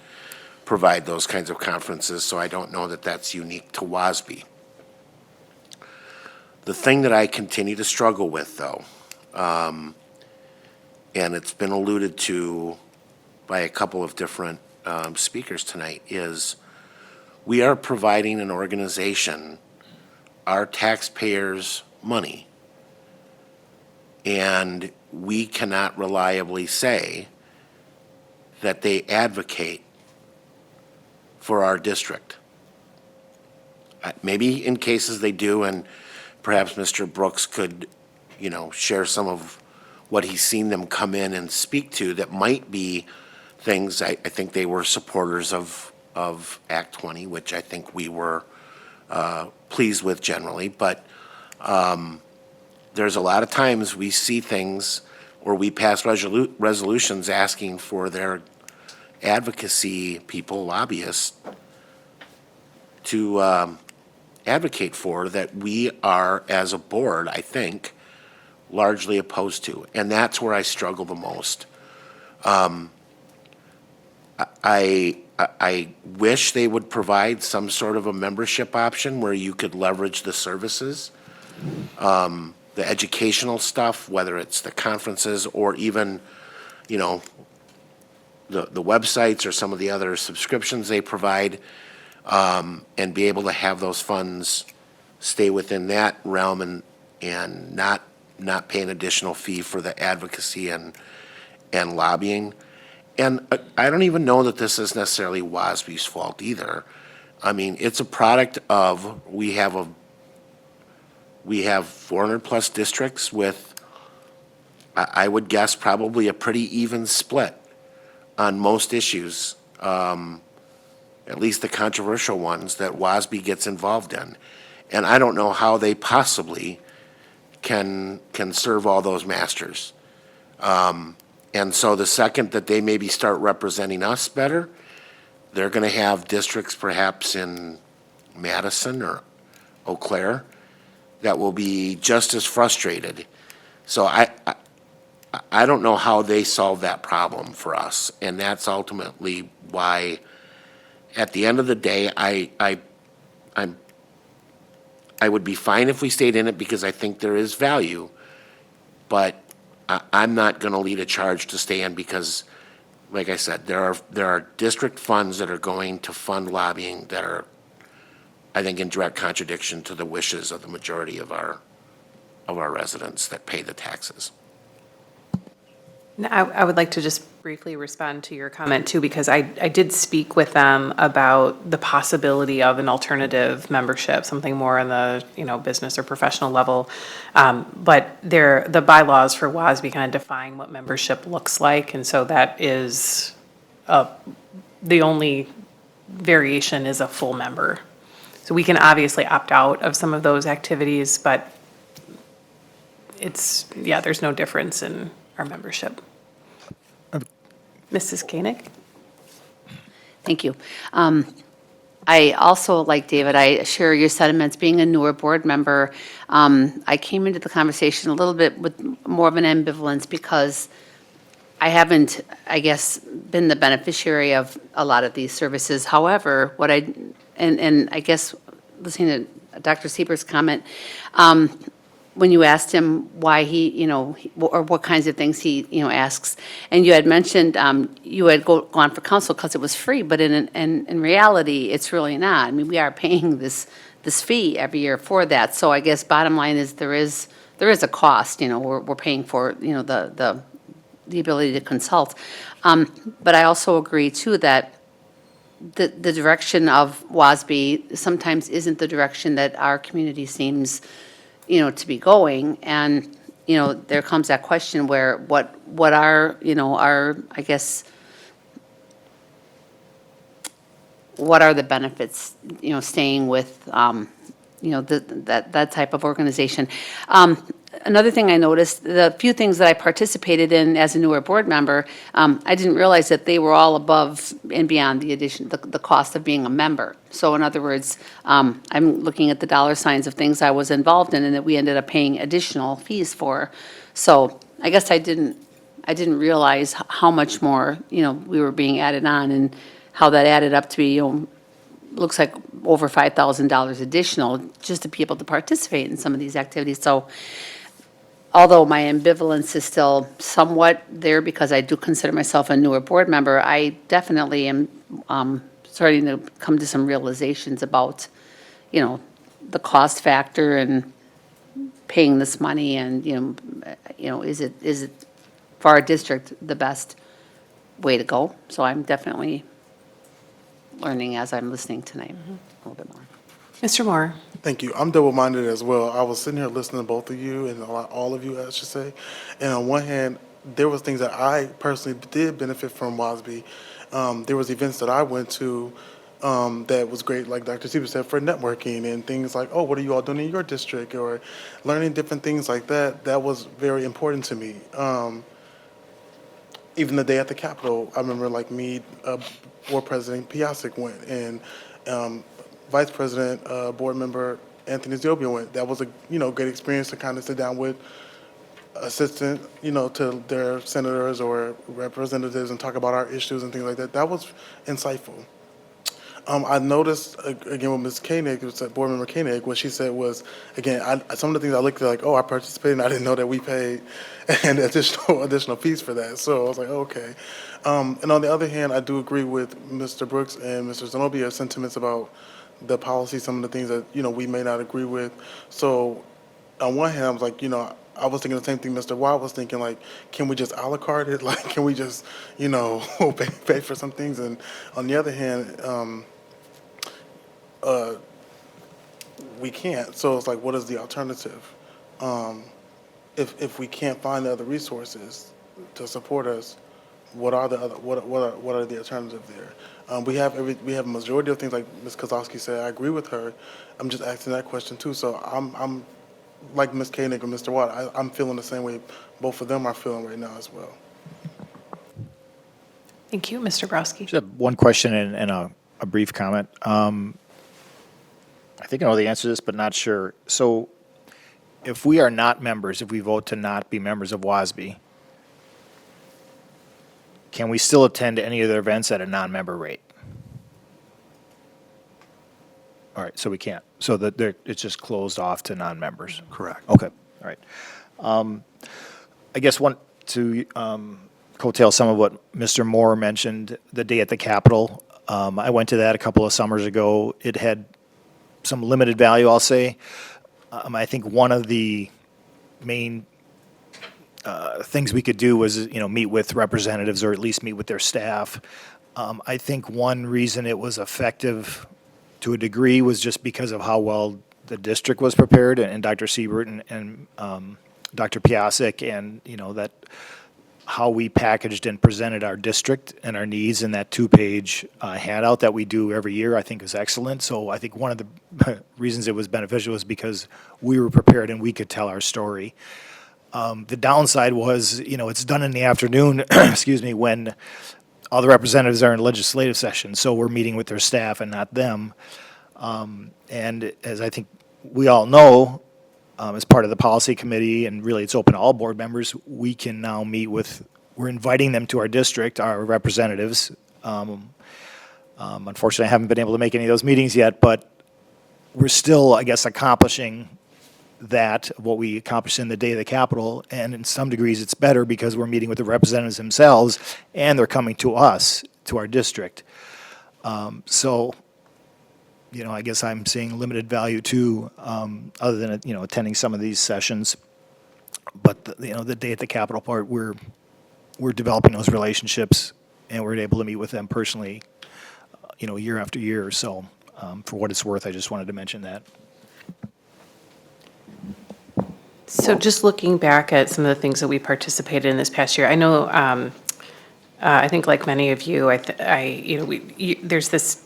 provide those kinds of conferences, so I don't know that that's unique to WASB. The thing that I continue to struggle with, though, and it's been alluded to by a couple of different speakers tonight, is we are providing an organization our taxpayers' money, and we cannot reliably say that they advocate for our district. Maybe in cases they do, and perhaps Mr. Brooks could, share some of what he's seen them come in and speak to that might be things. I think they were supporters of Act 20, which I think we were pleased with generally, but there's a lot of times we see things or we pass resolutions asking for their advocacy people, lobbyists, to advocate for that we are, as a board, I think, largely opposed to. And that's where I struggle the most. I wish they would provide some sort of a membership option where you could leverage the services, the educational stuff, whether it's the conferences or even, the websites or some of the other subscriptions they provide, and be able to have those funds stay within that realm and not pay an additional fee for the advocacy and lobbying. And I don't even know that this is necessarily WASB's fault either. I mean, it's a product of, we have 400-plus districts with, I would guess, probably a pretty even split on most issues, at least the controversial ones that WASB gets involved in. And I don't know how they possibly can serve all those masters. And so the second that they maybe start representing us better, they're going to have districts perhaps in Madison or Eau Claire that will be just as frustrated. So I don't know how they solve that problem for us, and that's ultimately why, at the end of the day, I would be fine if we stayed in it because I think there is value, but I'm not going to lead a charge to stay in because, like I said, there are district funds that are going to fund lobbying that are, I think, in direct contradiction to the wishes of the majority of our residents that pay the taxes. I would like to just briefly respond to your comment too, because I did speak with them about the possibility of an alternative membership, something more on the, business or professional level. But the bylaws for WASB kind of define what membership looks like. And so that is, the only variation is a full member. So we can obviously opt out of some of those activities, but there's no difference in our membership. Mrs. Koenig? Thank you. I also, like David, I share your sentiments. Being a newer board member, I came into the conversation a little bit with more of an ambivalence because I haven't, I guess, been the beneficiary of a lot of these services. However, and I guess listening to Dr. Siebert's comment, when you asked him why he, or what kinds of things he, asks, and you had mentioned you had gone for counsel because it was free, but in reality, it's really not. I mean, we are paying this fee every year for that. So I guess bottom line is there is a cost. We're paying for the ability to consult. But I also agree too that the direction of WASB sometimes isn't the direction that our community seems to be going. And, there comes that question where what are, I guess, what are the benefits, staying with, that type of organization. Another thing I noticed, the few things that I participated in as a newer board member, I didn't realize that they were all above and beyond the cost of being a member. So in other words, I'm looking at the dollar signs of things I was involved in and that we ended up paying additional fees for. So I guess I didn't realize how much more, we were being added on and how that added up to be, looks like over $5,000 additional just to be able to participate in some of these activities. So although my ambivalence is still somewhat there because I do consider myself a newer board member, I definitely am starting to come to some realizations about, the cost factor and paying this money and, is it for our district the best way to go? So I'm definitely learning as I'm listening tonight a little bit more. Mr. Moore? Thank you. I'm double-minded as well. I was sitting here listening to both of you and all of you, I should say. And on one hand, there was things that I personally did benefit from WASB. There was events that I went to that was great, like Dr. Siebert said, for networking and things like, oh, what are you all doing in your district? Or learning different things like that. That was very important to me. Even the day at the Capitol, I remember Board President Piasek went and Vice President, Board Member Anthony Zobia went. That was a great experience to kind of sit down with assistant, to their senators or representatives and talk about our issues and things like that. That was insightful. I noticed again with Ms. Koenig, Board Member Koenig, what she said was, again, some of the things I looked at like, oh, I participated, and I didn't know that we paid an additional fees for that. So I was like, okay. And on the other hand, I do agree with Mr. Brooks and Mr. Zenobia's sentiments about the policy, some of the things that we may not agree with. So on one hand, I was like, I was thinking the same thing Mr. Watt was thinking, like, can we just a la carte it? Like, can we just, pay for some things? And on the other hand, we can't. So it's like, what is the alternative? If we can't find the other resources to support us, what are the other what are the alternatives there? We have a majority of things like Ms. Kozlowski said. I agree with her. I'm just asking that question too. So I'm like Ms. Koenig or Mr. Watt. I'm feeling the same way both of them are feeling right now as well. Thank you. Mr. Browski? Just have one question and a brief comment. I think I know the answer to this, but not sure. So if we are not members, if we vote to not be members of WASB, can we still attend any of their events at a non-member rate? All right, so we can't. So that it's just closed off to non-members. Correct. Okay, all right. I guess to coattail some of what Mr. Moore mentioned, the day at the Capitol. I went to that a couple of summers ago. It had some limited value, I'll say. I think one of the main things we could do was, meet with representatives or at least meet with their staff. I think one reason it was effective to a degree was just because of how well the district was prepared, and Dr. Siebert and Dr. Piasek, and, that how we packaged and presented our district and our needs in that two-page handout that we do every year, I think is excellent. So I think one of the reasons it was beneficial was because we were prepared and we could tell our story. The downside was, it's done in the afternoon, excuse me, when all the representatives are in legislative session, so we're meeting with their staff and not them. And as I think we all know, as part of the policy committee, and really it's open to all board members, we can now meet with, we're inviting them to our district, our representatives. Unfortunately, I haven't been able to make any of those meetings yet, but we're still, I guess, accomplishing that, what we accomplished in the day of the Capitol, and in some degrees it's better because we're meeting with the representatives themselves, and they're coming to us, to our district. So, I guess I'm seeing limited value too, other than, attending some of these sessions. But, the day at the Capitol part, we're developing those relationships, and we're able to meet with them personally, year after year. So, for what it's worth, I just wanted to mention that. So just looking back at some of the things that we participated in this past year, I know, I think like many of you, there's this,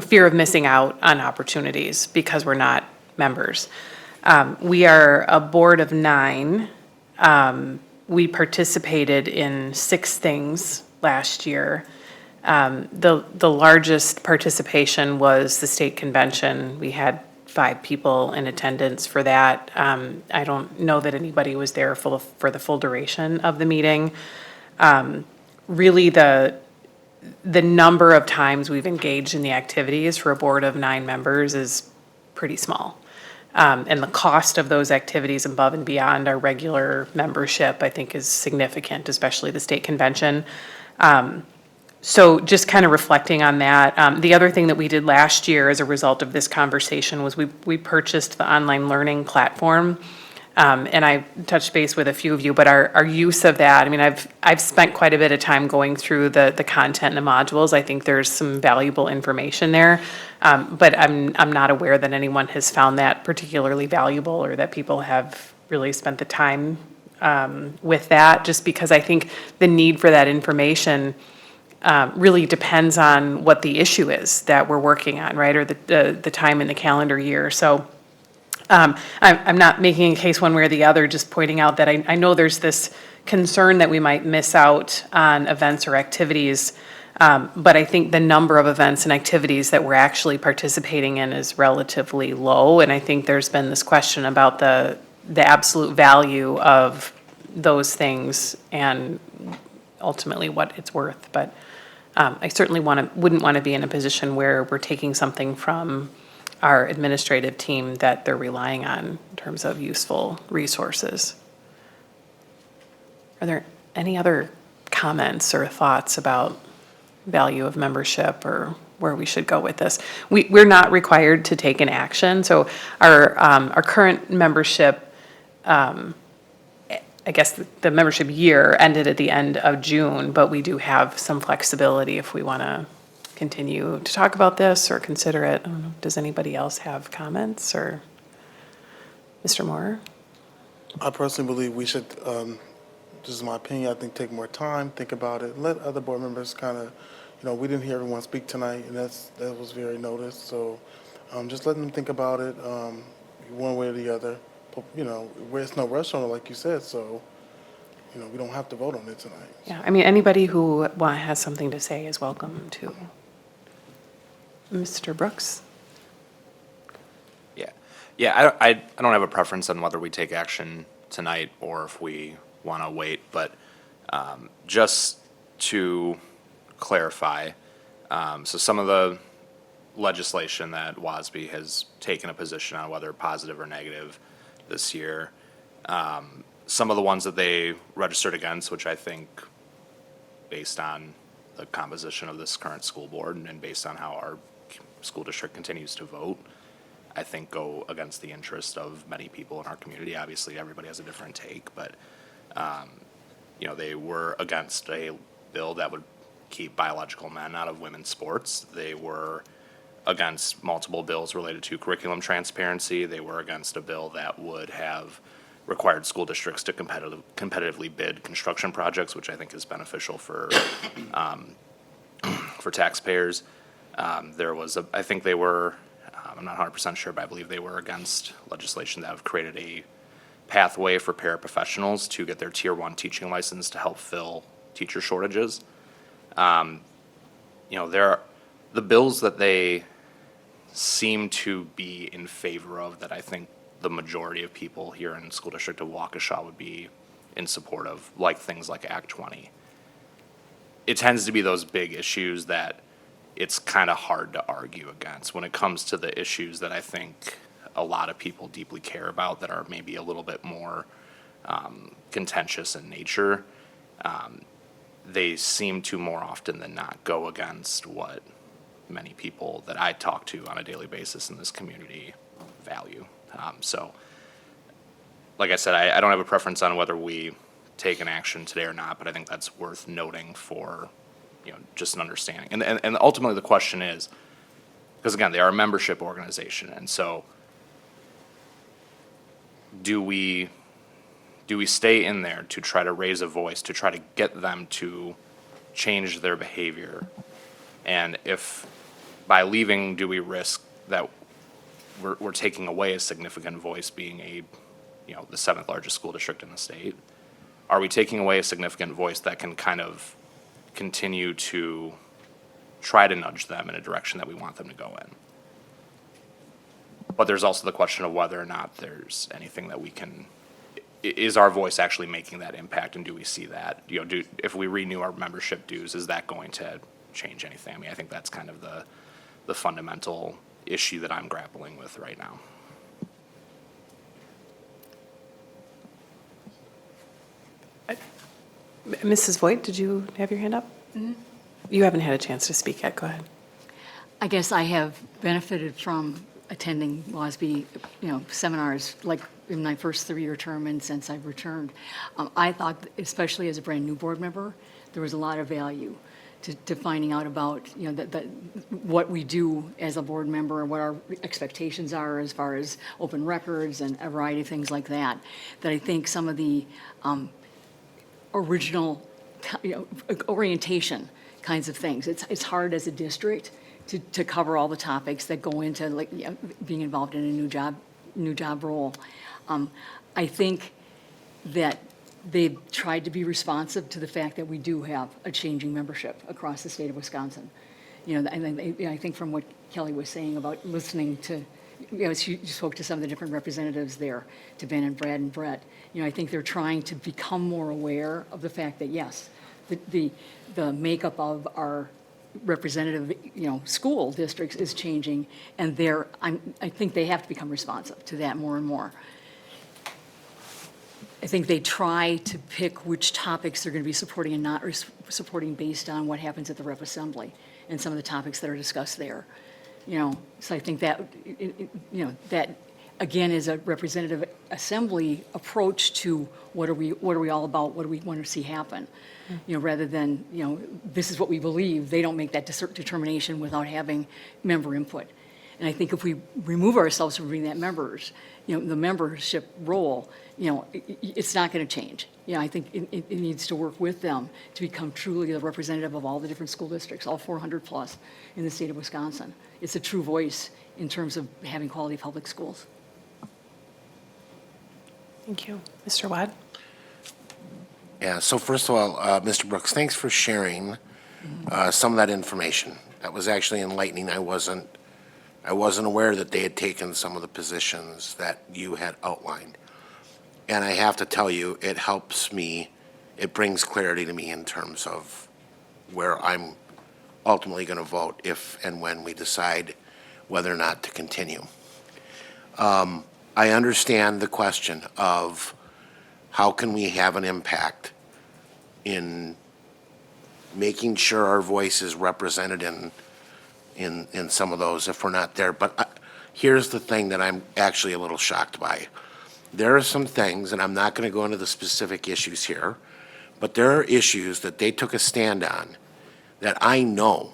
fear of missing out on opportunities because we're not members. We are a board of 9. We participated in 6 things last year. The largest participation was the state convention. We had 5 people in attendance for that. I don't know that anybody was there for the full duration of the meeting. Really, the number of times we've engaged in the activities for a board of 9 members is pretty small. And the cost of those activities above and beyond our regular membership, I think, is significant, especially the state convention. So just kind of reflecting on that, the other thing that we did last year as a result of this conversation was we purchased the online learning platform. And I touched base with a few of you, but our use of that, I mean, I've spent quite a bit of time going through the content and the modules. I think there's some valuable information there, but I'm not aware that anyone has found that particularly valuable or that people have really spent the time with that, just because I think the need for that information really depends on what the issue is that we're working on, right, or the time in the calendar year. So I'm not making a case one way or the other, just pointing out that I know there's this concern that we might miss out on events or activities, but I think the number of events and activities that we're actually participating in is relatively low, and I think there's been this question about the absolute value of those things and ultimately what it's worth. But I certainly wouldn't want to be in a position where we're taking something from our administrative team that they're relying on in terms of useful resources. Are there any other comments or thoughts about value of membership or where we should go with this? We're not required to take an action. So our current membership, I guess the membership year ended at the end of June, but we do have some flexibility if we want to continue to talk about this or consider it. I don't know. Does anybody else have comments, or Mr. Moore? I personally believe we should, this is my opinion, I think take more time, think about it, let other board members kind of, we didn't hear everyone speak tonight, and that was very noticed. So just letting them think about it one way or the other. But, there's no rush on it, like you said, so, we don't have to vote on it tonight. Yeah, I mean, anybody who has something to say is welcome to. Mr. Brooks? Yeah, I don't have a preference on whether we take action tonight or if we want to wait, but just to clarify, so some of the legislation that WASB has taken a position on, whether positive or negative this year, some of the ones that they registered against, which I think, based on the composition of this current school board and based on how our school district continues to vote, I think go against the interest of many people in our community. Obviously, everybody has a different take, but, they were against a bill that would keep biological men out of women's sports. They were against multiple bills related to curriculum transparency. They were against a bill that would have required school districts to competitively bid construction projects, which I think is beneficial for taxpayers. I think they were, I'm not 100% sure, but I believe they were against legislation that have created a pathway for paraprofessionals to get their Tier 1 teaching license to help fill teacher shortages. The bills that they seem to be in favor of, that I think the majority of people here in the school district of Waukesha would be in support of, like things like Act 20. It tends to be those big issues that it's kind of hard to argue against when it comes to the issues that I think a lot of people deeply care about that are maybe a little bit more contentious in nature. They seem to more often than not go against what many people that I talk to on a daily basis in this community value. So, like I said, I don't have a preference on whether we take an action today or not, but I think that's worth noting for, just an understanding. And ultimately the question is, because again, they are a membership organization, and so do we stay in there to try to raise a voice, to try to get them to change their behavior? And if by leaving, do we risk that we're taking away a significant voice, being the 7th largest school district in the state? Are we taking away a significant voice that can kind of continue to try to nudge them in a direction that we want them to go in? But there's also the question of whether or not there's anything that we can, is our voice actually making that impact, and do we see that? If we renew our membership dues, is that going to change anything? I mean, I think that's kind of the fundamental issue that I'm grappling with right now. Mrs. Voigt, did you have your hand up? Mhm. You haven't had a chance to speak yet. Go ahead. I guess I have benefited from attending WASB, seminars, like in my first 3-year term and since I've returned. I thought, especially as a brand-new board member, there was a lot of value to finding out about, what we do as a board member and what our expectations are as far as open records and a variety of things like that. That I think some of the original, orientation kinds of things. It's hard as a district to cover all the topics that go into being involved in a new job role. I think that they've tried to be responsive to the fact that we do have a changing membership across the state of Wisconsin. And I think from what Kelly was saying about listening to, she spoke to some of the different representatives there, to Ben and Brad and Brett. I think they're trying to become more aware of the fact that, yes, the makeup of our representative, school districts is changing, and I think they have to become responsive to that more and more. I think they try to pick which topics they're going to be supporting and not supporting based on what happens at the rep assembly and some of the topics that are discussed there. So I think that, that again is a representative assembly approach to what are we all about, what do we want to see happen, rather than, this is what we believe. They don't make that determination without having member input. And I think if we remove ourselves from being that the membership role, it's not going to change. I think it needs to work with them to become truly the representative of all the different school districts, all 400 plus in the state of Wisconsin. It's a true voice in terms of having quality public schools. Thank you. Mr. Wadd? Yeah, so first of all, Mr. Brooks, thanks for sharing some of that information. That was actually enlightening. I wasn't I wasn't aware that they had taken some of the positions that you had outlined. And I have to tell you, it helps me, it brings clarity to me in terms of where I'm ultimately going to vote if and when we decide whether or not to continue. I understand the question of how can we have an impact in making sure our voice is represented in some of those if we're not there. But here's the thing that I'm actually a little shocked by. There are some things, and I'm not going to go into the specific issues here, but there are issues that they took a stand on that I know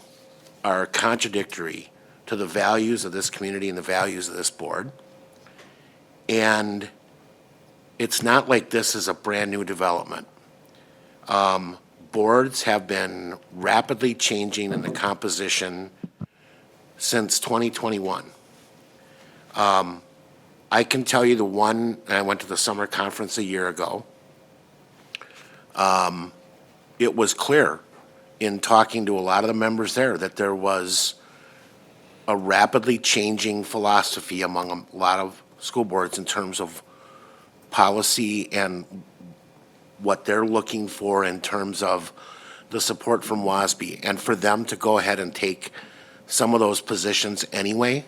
are contradictory to the values of this community and the values of this board. And it's not like this is a brand-new development. Boards have been rapidly changing in the composition since 2021. I can tell you the one, I went to the summer conference a year ago. It was clear in talking to a lot of the members there that there was a rapidly changing philosophy among a lot of school boards in terms of policy and what they're looking for in terms of the support from WASB. And for them to go ahead and take some of those positions anyway,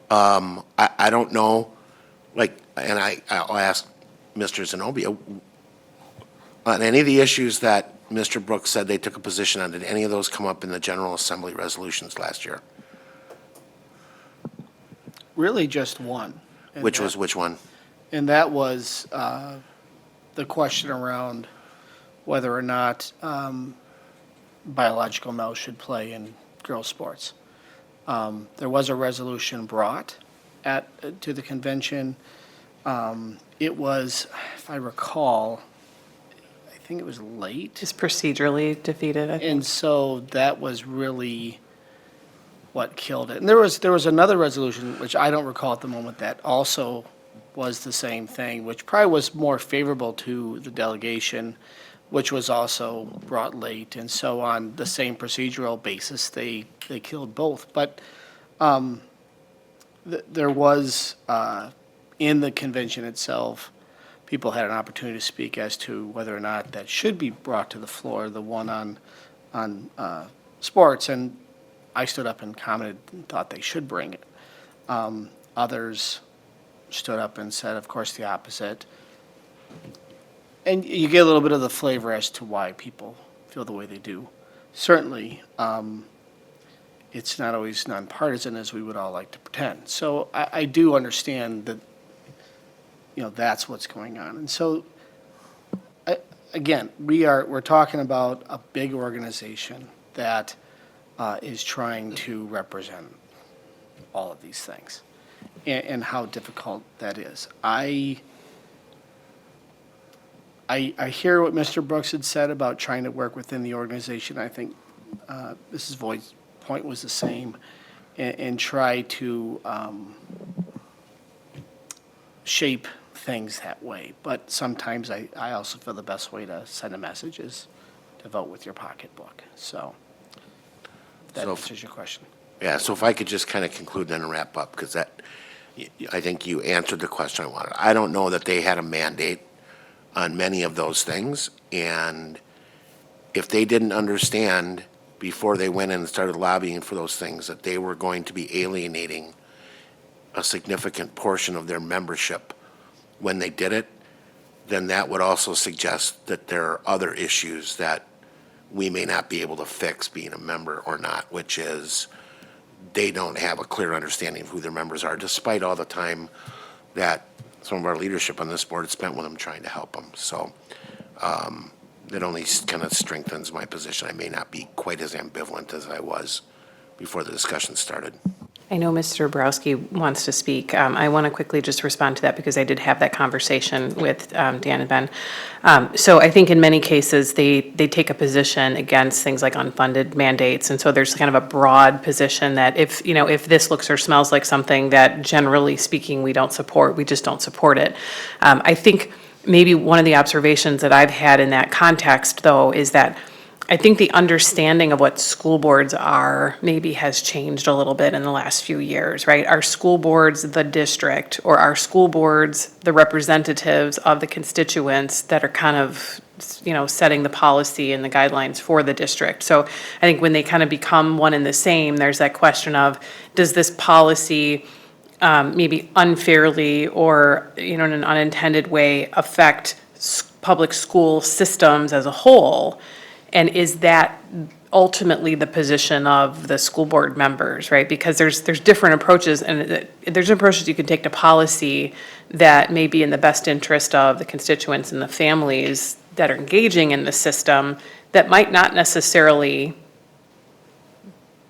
I don't know, like, and I'll ask Mr. Zenobia, on any of the issues that Mr. Brooks said they took a position on, did any of those come up in the General Assembly resolutions last year? Really just one. Which was which one? And that was the question around whether or not biological males should play in girls' sports. There was a resolution brought to the convention. It was, if I recall, I think it was late. Just procedurally defeated, I think. And so that was really what killed it. And there was another resolution, which I don't recall at the moment, that also was the same thing, which probably was more favorable to the delegation, which was also brought late. And so on the same procedural basis, they killed both. But there was, in the convention itself, people had an opportunity to speak as to whether or not that should be brought to the floor, the one on sports. And I stood up and commented and thought they should bring it. Others stood up and said, of course, the opposite. And you get a little bit of the flavor as to why people feel the way they do. Certainly, it's not always nonpartisan as we would all like to pretend. So I do understand that, that's what's going on. And so, again, we're talking about a big organization that is trying to represent all of these things and how difficult that is. I hear what Mr. Brooks had said about trying to work within the organization. I think Mrs. Voigt's point was the same, and try to shape things that way. But sometimes I also feel the best way to send a message is to vote with your pocketbook. So that answers your question. Yeah, so if I could just kind of conclude then and wrap up, because I think you answered the question I wanted. I don't know that they had a mandate on many of those things, and if they didn't understand before they went in and started lobbying for those things that they were going to be alienating a significant portion of their membership when they did it, then that would also suggest that there are other issues that we may not be able to fix being a member or not, which is they don't have a clear understanding of who their members are, despite all the time that some of our leadership on this board had spent with them trying to help them. So that only kind of strengthens my position. I may not be quite as ambivalent as I was before the discussion started. I know Mr. Borowski wants to speak. I want to quickly just respond to that because I did have that conversation with Dan and Ben. So I think in many cases, they take a position against things like unfunded mandates. And so there's kind of a broad position that if this looks or smells like something that generally speaking we don't support, we just don't support it. I think maybe one of the observations that I've had in that context, though, is that I think the understanding of what school boards are maybe has changed a little bit in the last few years, right? Are school boards the district, or are school boards the representatives of the constituents that are kind of, setting the policy and the guidelines for the district? So I think when they kind of become one and the same, there's that question of, does this policy maybe unfairly or, in an unintended way affect public school systems as a whole? And is that ultimately the position of the school board members, right? Because there's different approaches, and there's approaches you can take to policy that may be in the best interest of the constituents and the families that are engaging in the system that might not necessarily,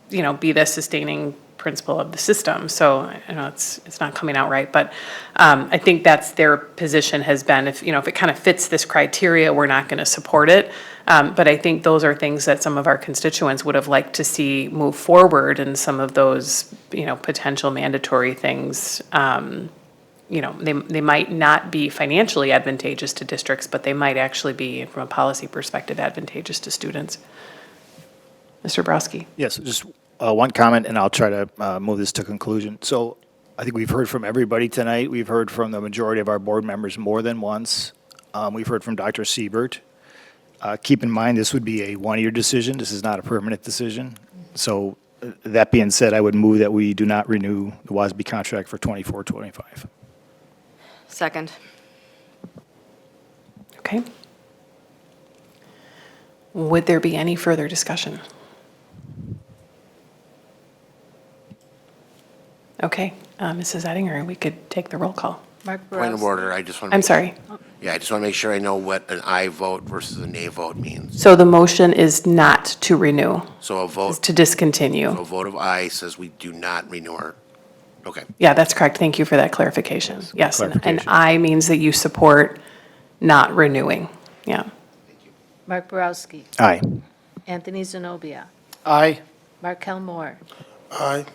be the sustaining principle of the system. So I know it's not coming out right, but I think that's their position has been, if it kind of fits this criteria, we're not going to support it. But I think those are things that some of our constituents would have liked to see move forward, and some of those, potential mandatory things, they might not be financially advantageous to districts, but they might actually be, from a policy perspective, advantageous to students. Mr. Browski. Yes, just one comment, and I'll try to move this to conclusion. So I think we've heard from everybody tonight. We've heard from the majority of our board members more than once. We've heard from Dr. Siebert. Keep in mind, this would be a one-year decision. This is not a permanent decision. So that being said, I would move that we do not renew the WASB contract for 24-25. Second. Okay. Would there be any further discussion? Okay, Mrs. Ettinger, we could take the roll call. Mark Point of Borowski. order, I just want to. I'm sorry. Yeah, I just want to make sure I know what an aye vote versus a nay vote means. So the motion is not to renew, So a is vote, to discontinue. so a vote of aye says we do not renew our, okay. Yeah, that's correct. Thank you for that clarification. Yes, and clarification. aye means that you support not renewing. Yeah. Mark Borowski. Aye. Anthony Zenobia. Aye. Markel Moore. Aye.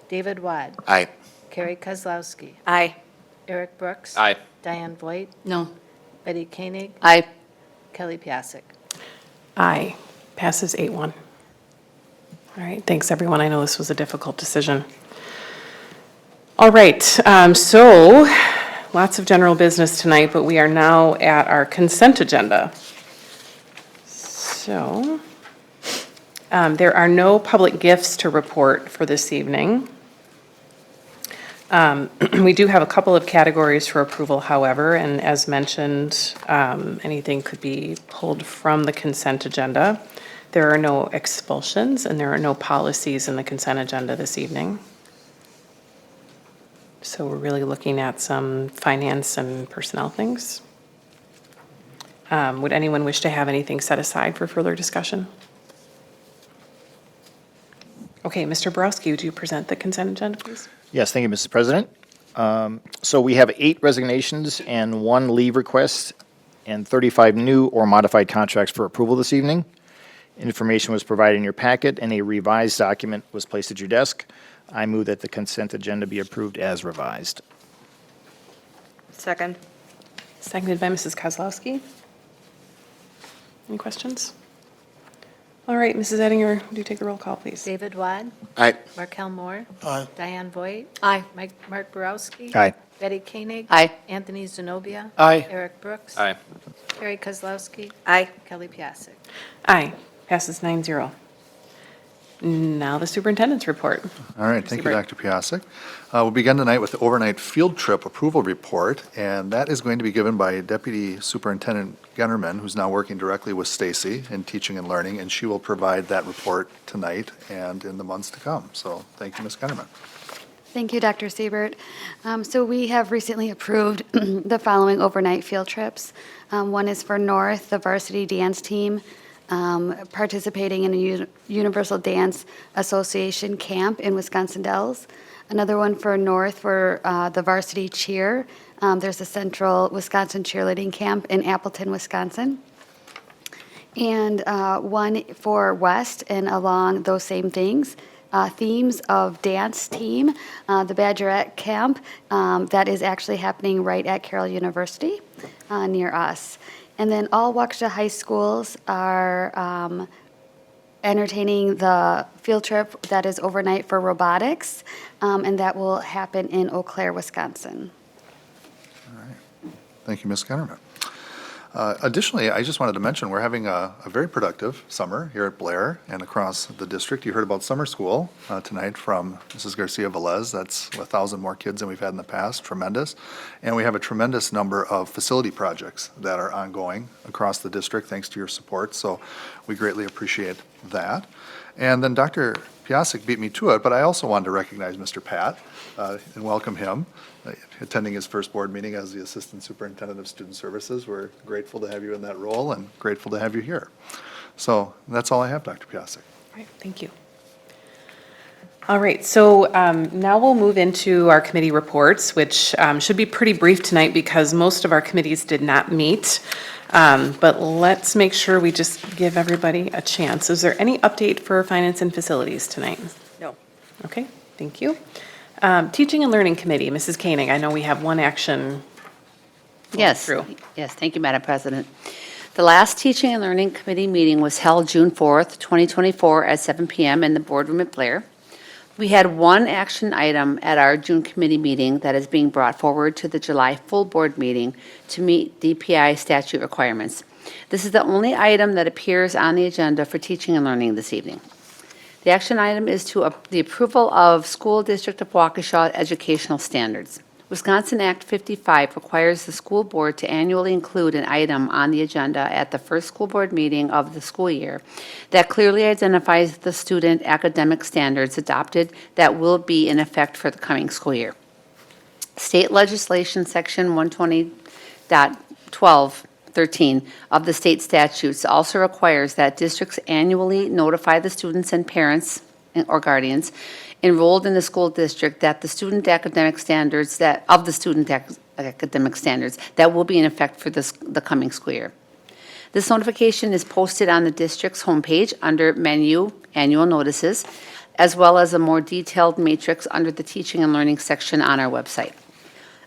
David Wad. Aye. Carrie Kozlowski. Aye. Eric Brooks. Aye. Diane Voigt. No. Betty Koenig. Aye. Kelly Piasek. Aye. Passes 8-1. All right, thanks, everyone. I know this was a difficult decision. All right, so lots of general business tonight, but we are now at our consent agenda. So there are no public gifts to report for this evening. We do have a couple of categories for approval, however, and as mentioned, anything could be pulled from the consent agenda. There are no expulsions, and there are no policies in the consent agenda this evening. So we're really looking at some finance and personnel things. Would anyone wish to have anything set aside for further discussion? Okay, Mr. Borowski, would you present the consent agenda, please? Yes, thank you, Mrs. President. So we have 8 resignations and 1 leave request and 35 new or modified contracts for approval this evening. Information was provided in your packet, and a revised document was placed at your desk. I move that the consent agenda be approved as revised. Second. Seconded by Mrs. Kozlowski. Any questions? All right, Mrs. Ettinger, would you take the roll call, please? David Wad. Aye. Markel Moore. Aye. Diane Voigt. Aye. Mark Borowski. Aye. Betty Koenig. Aye. Anthony Zenobia. Aye. Eric Brooks. Aye. Carrie Kozlowski. Aye. Kelly Piasek. Aye. Passes 9-0. Now the superintendent's report. All right, thank you, Siebert. Dr. Piasek. We'll begin tonight with the overnight field trip approval report, and that is going to be given by Deputy Superintendent Gennerman, who's now working directly with Stacy in teaching and learning, and she will provide that report tonight and in the months to come. So thank you, Ms. Gennerman. Thank you, Dr. Siebert. So we have recently approved the following overnight field trips. One is for North, the varsity dance team, participating in a Universal Dance Association camp in Wisconsin Dells. Another one for North for the varsity cheer. There's a Central Wisconsin cheerleading camp in Appleton, Wisconsin. And one for West, and along those same things, themes of dance team, the Badgerette camp, that is actually happening right at Carroll University near us. And then all Waukesha high schools are entertaining the field trip that is overnight for robotics, and that will happen in Eau Claire, Wisconsin. Thank you, Ms. Gunnerman. Additionally, I just wanted to mention, we're having a very productive summer here at Blair and across the district. You heard about summer school tonight from Mrs. Garcia Velez. That's 1,000 more kids than we've had in the past, tremendous. And we have a tremendous number of facility projects that are ongoing across the district, thanks to your support, so we greatly appreciate that. And then Dr. Piasek beat me to it, but I also wanted to recognize Mr. Pat and welcome him, attending his first board meeting as the Assistant Superintendent of Student Services. We're grateful to have you in that role and grateful to have you here. So that's all I have, Dr. Piasek. All right, thank you. All right, so now we'll move into our committee reports, which should be pretty brief tonight because most of our committees did not meet. But let's make sure we just give everybody a chance. Is there any update for Finance and Facilities tonight? No. Okay, thank you. Teaching and Learning Committee, Mrs. Koenig, I know we have one action Yes. through. Yes, thank you, Madam President. The last Teaching and Learning Committee meeting was held June 4th, 2024 at 7 PM in the boardroom at Blair. We had one action item at our June committee meeting that is being brought forward to the July full board meeting to meet DPI statute requirements. This is the only item that appears on the agenda for Teaching and Learning this evening. The action item is to the approval of School District of Waukesha educational standards. Wisconsin Act 55 requires the school board to annually include an item on the agenda at the first school board meeting of the school year that clearly identifies the student academic standards adopted that will be in effect for the coming school year. State legislation, section 120.1213 of the state statutes also requires that districts annually notify the students and parents or guardians enrolled in the school district that the student academic standards that will be in effect for the coming school year. This notification is posted on the district's homepage under menu annual notices, as well as a more detailed matrix under the teaching and learning section on our website.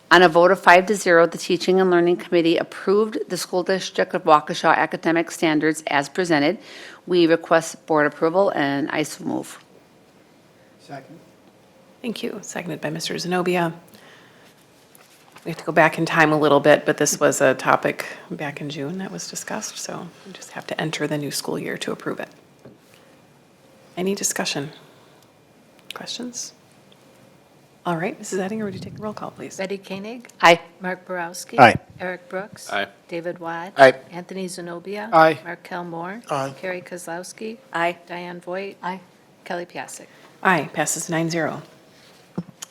On a vote of 5-0, the Teaching and Learning Committee approved the School District of Waukesha academic standards as presented. We request board approval, and I so move. Second. Thank you. Seconded by Mr. Zenobia. We have to go back in time a little bit, but this was a topic back in June that was discussed, so we just have to enter the new school year to approve it. Any discussion? Questions? All right, Mrs. Ettinger, would you take a roll call, please? Betty Koenig? Aye. Mark Borowski? Aye. Eric Brooks? Aye. David Wad? Aye. Anthony Zenobia? Aye. Markel Moore? Aye. Carrie Kozlowski? Aye. Diane Voigt? Aye. Kelly Piasek? Aye, passes 9-0.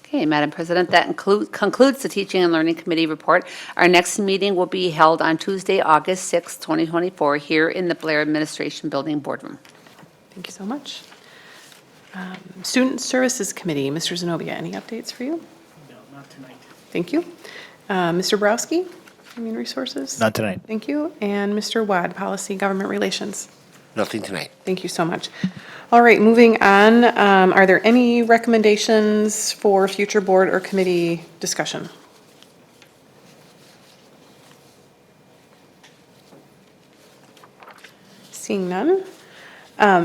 Okay, Madam President, that concludes the Teaching and Learning Committee report. Our next meeting will be held on Tuesday, August 6, 2024, here in the Blair Administration Building boardroom. Thank you so much. Student Services Committee, Mr. Zenobia, any updates for you? No, not tonight. Thank you. Mr. Borowski, Human Resources? Not tonight. Thank you. And Mr. Wad, Policy Government Relations? Nothing tonight. Thank you so much. All right, moving on. Are there any recommendations for future board or committee discussion? Seeing none.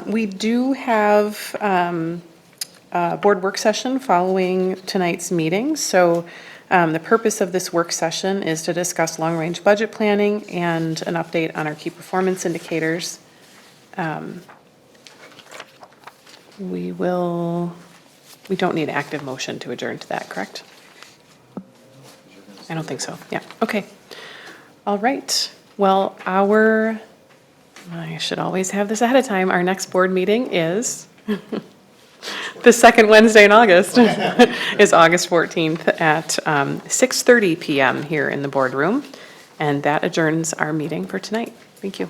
We do have a board work session following tonight's meeting. So the purpose of this work session is to discuss long-range budget planning and an update on our key performance indicators. We don't need active motion to adjourn to that, correct? I don't think so. Yeah, okay. All right. Well, I should always have this ahead of time. Our next board meeting is the second Wednesday in August, is August 14th at 6:30 PM here in the boardroom. And that adjourns our meeting for tonight. Thank you.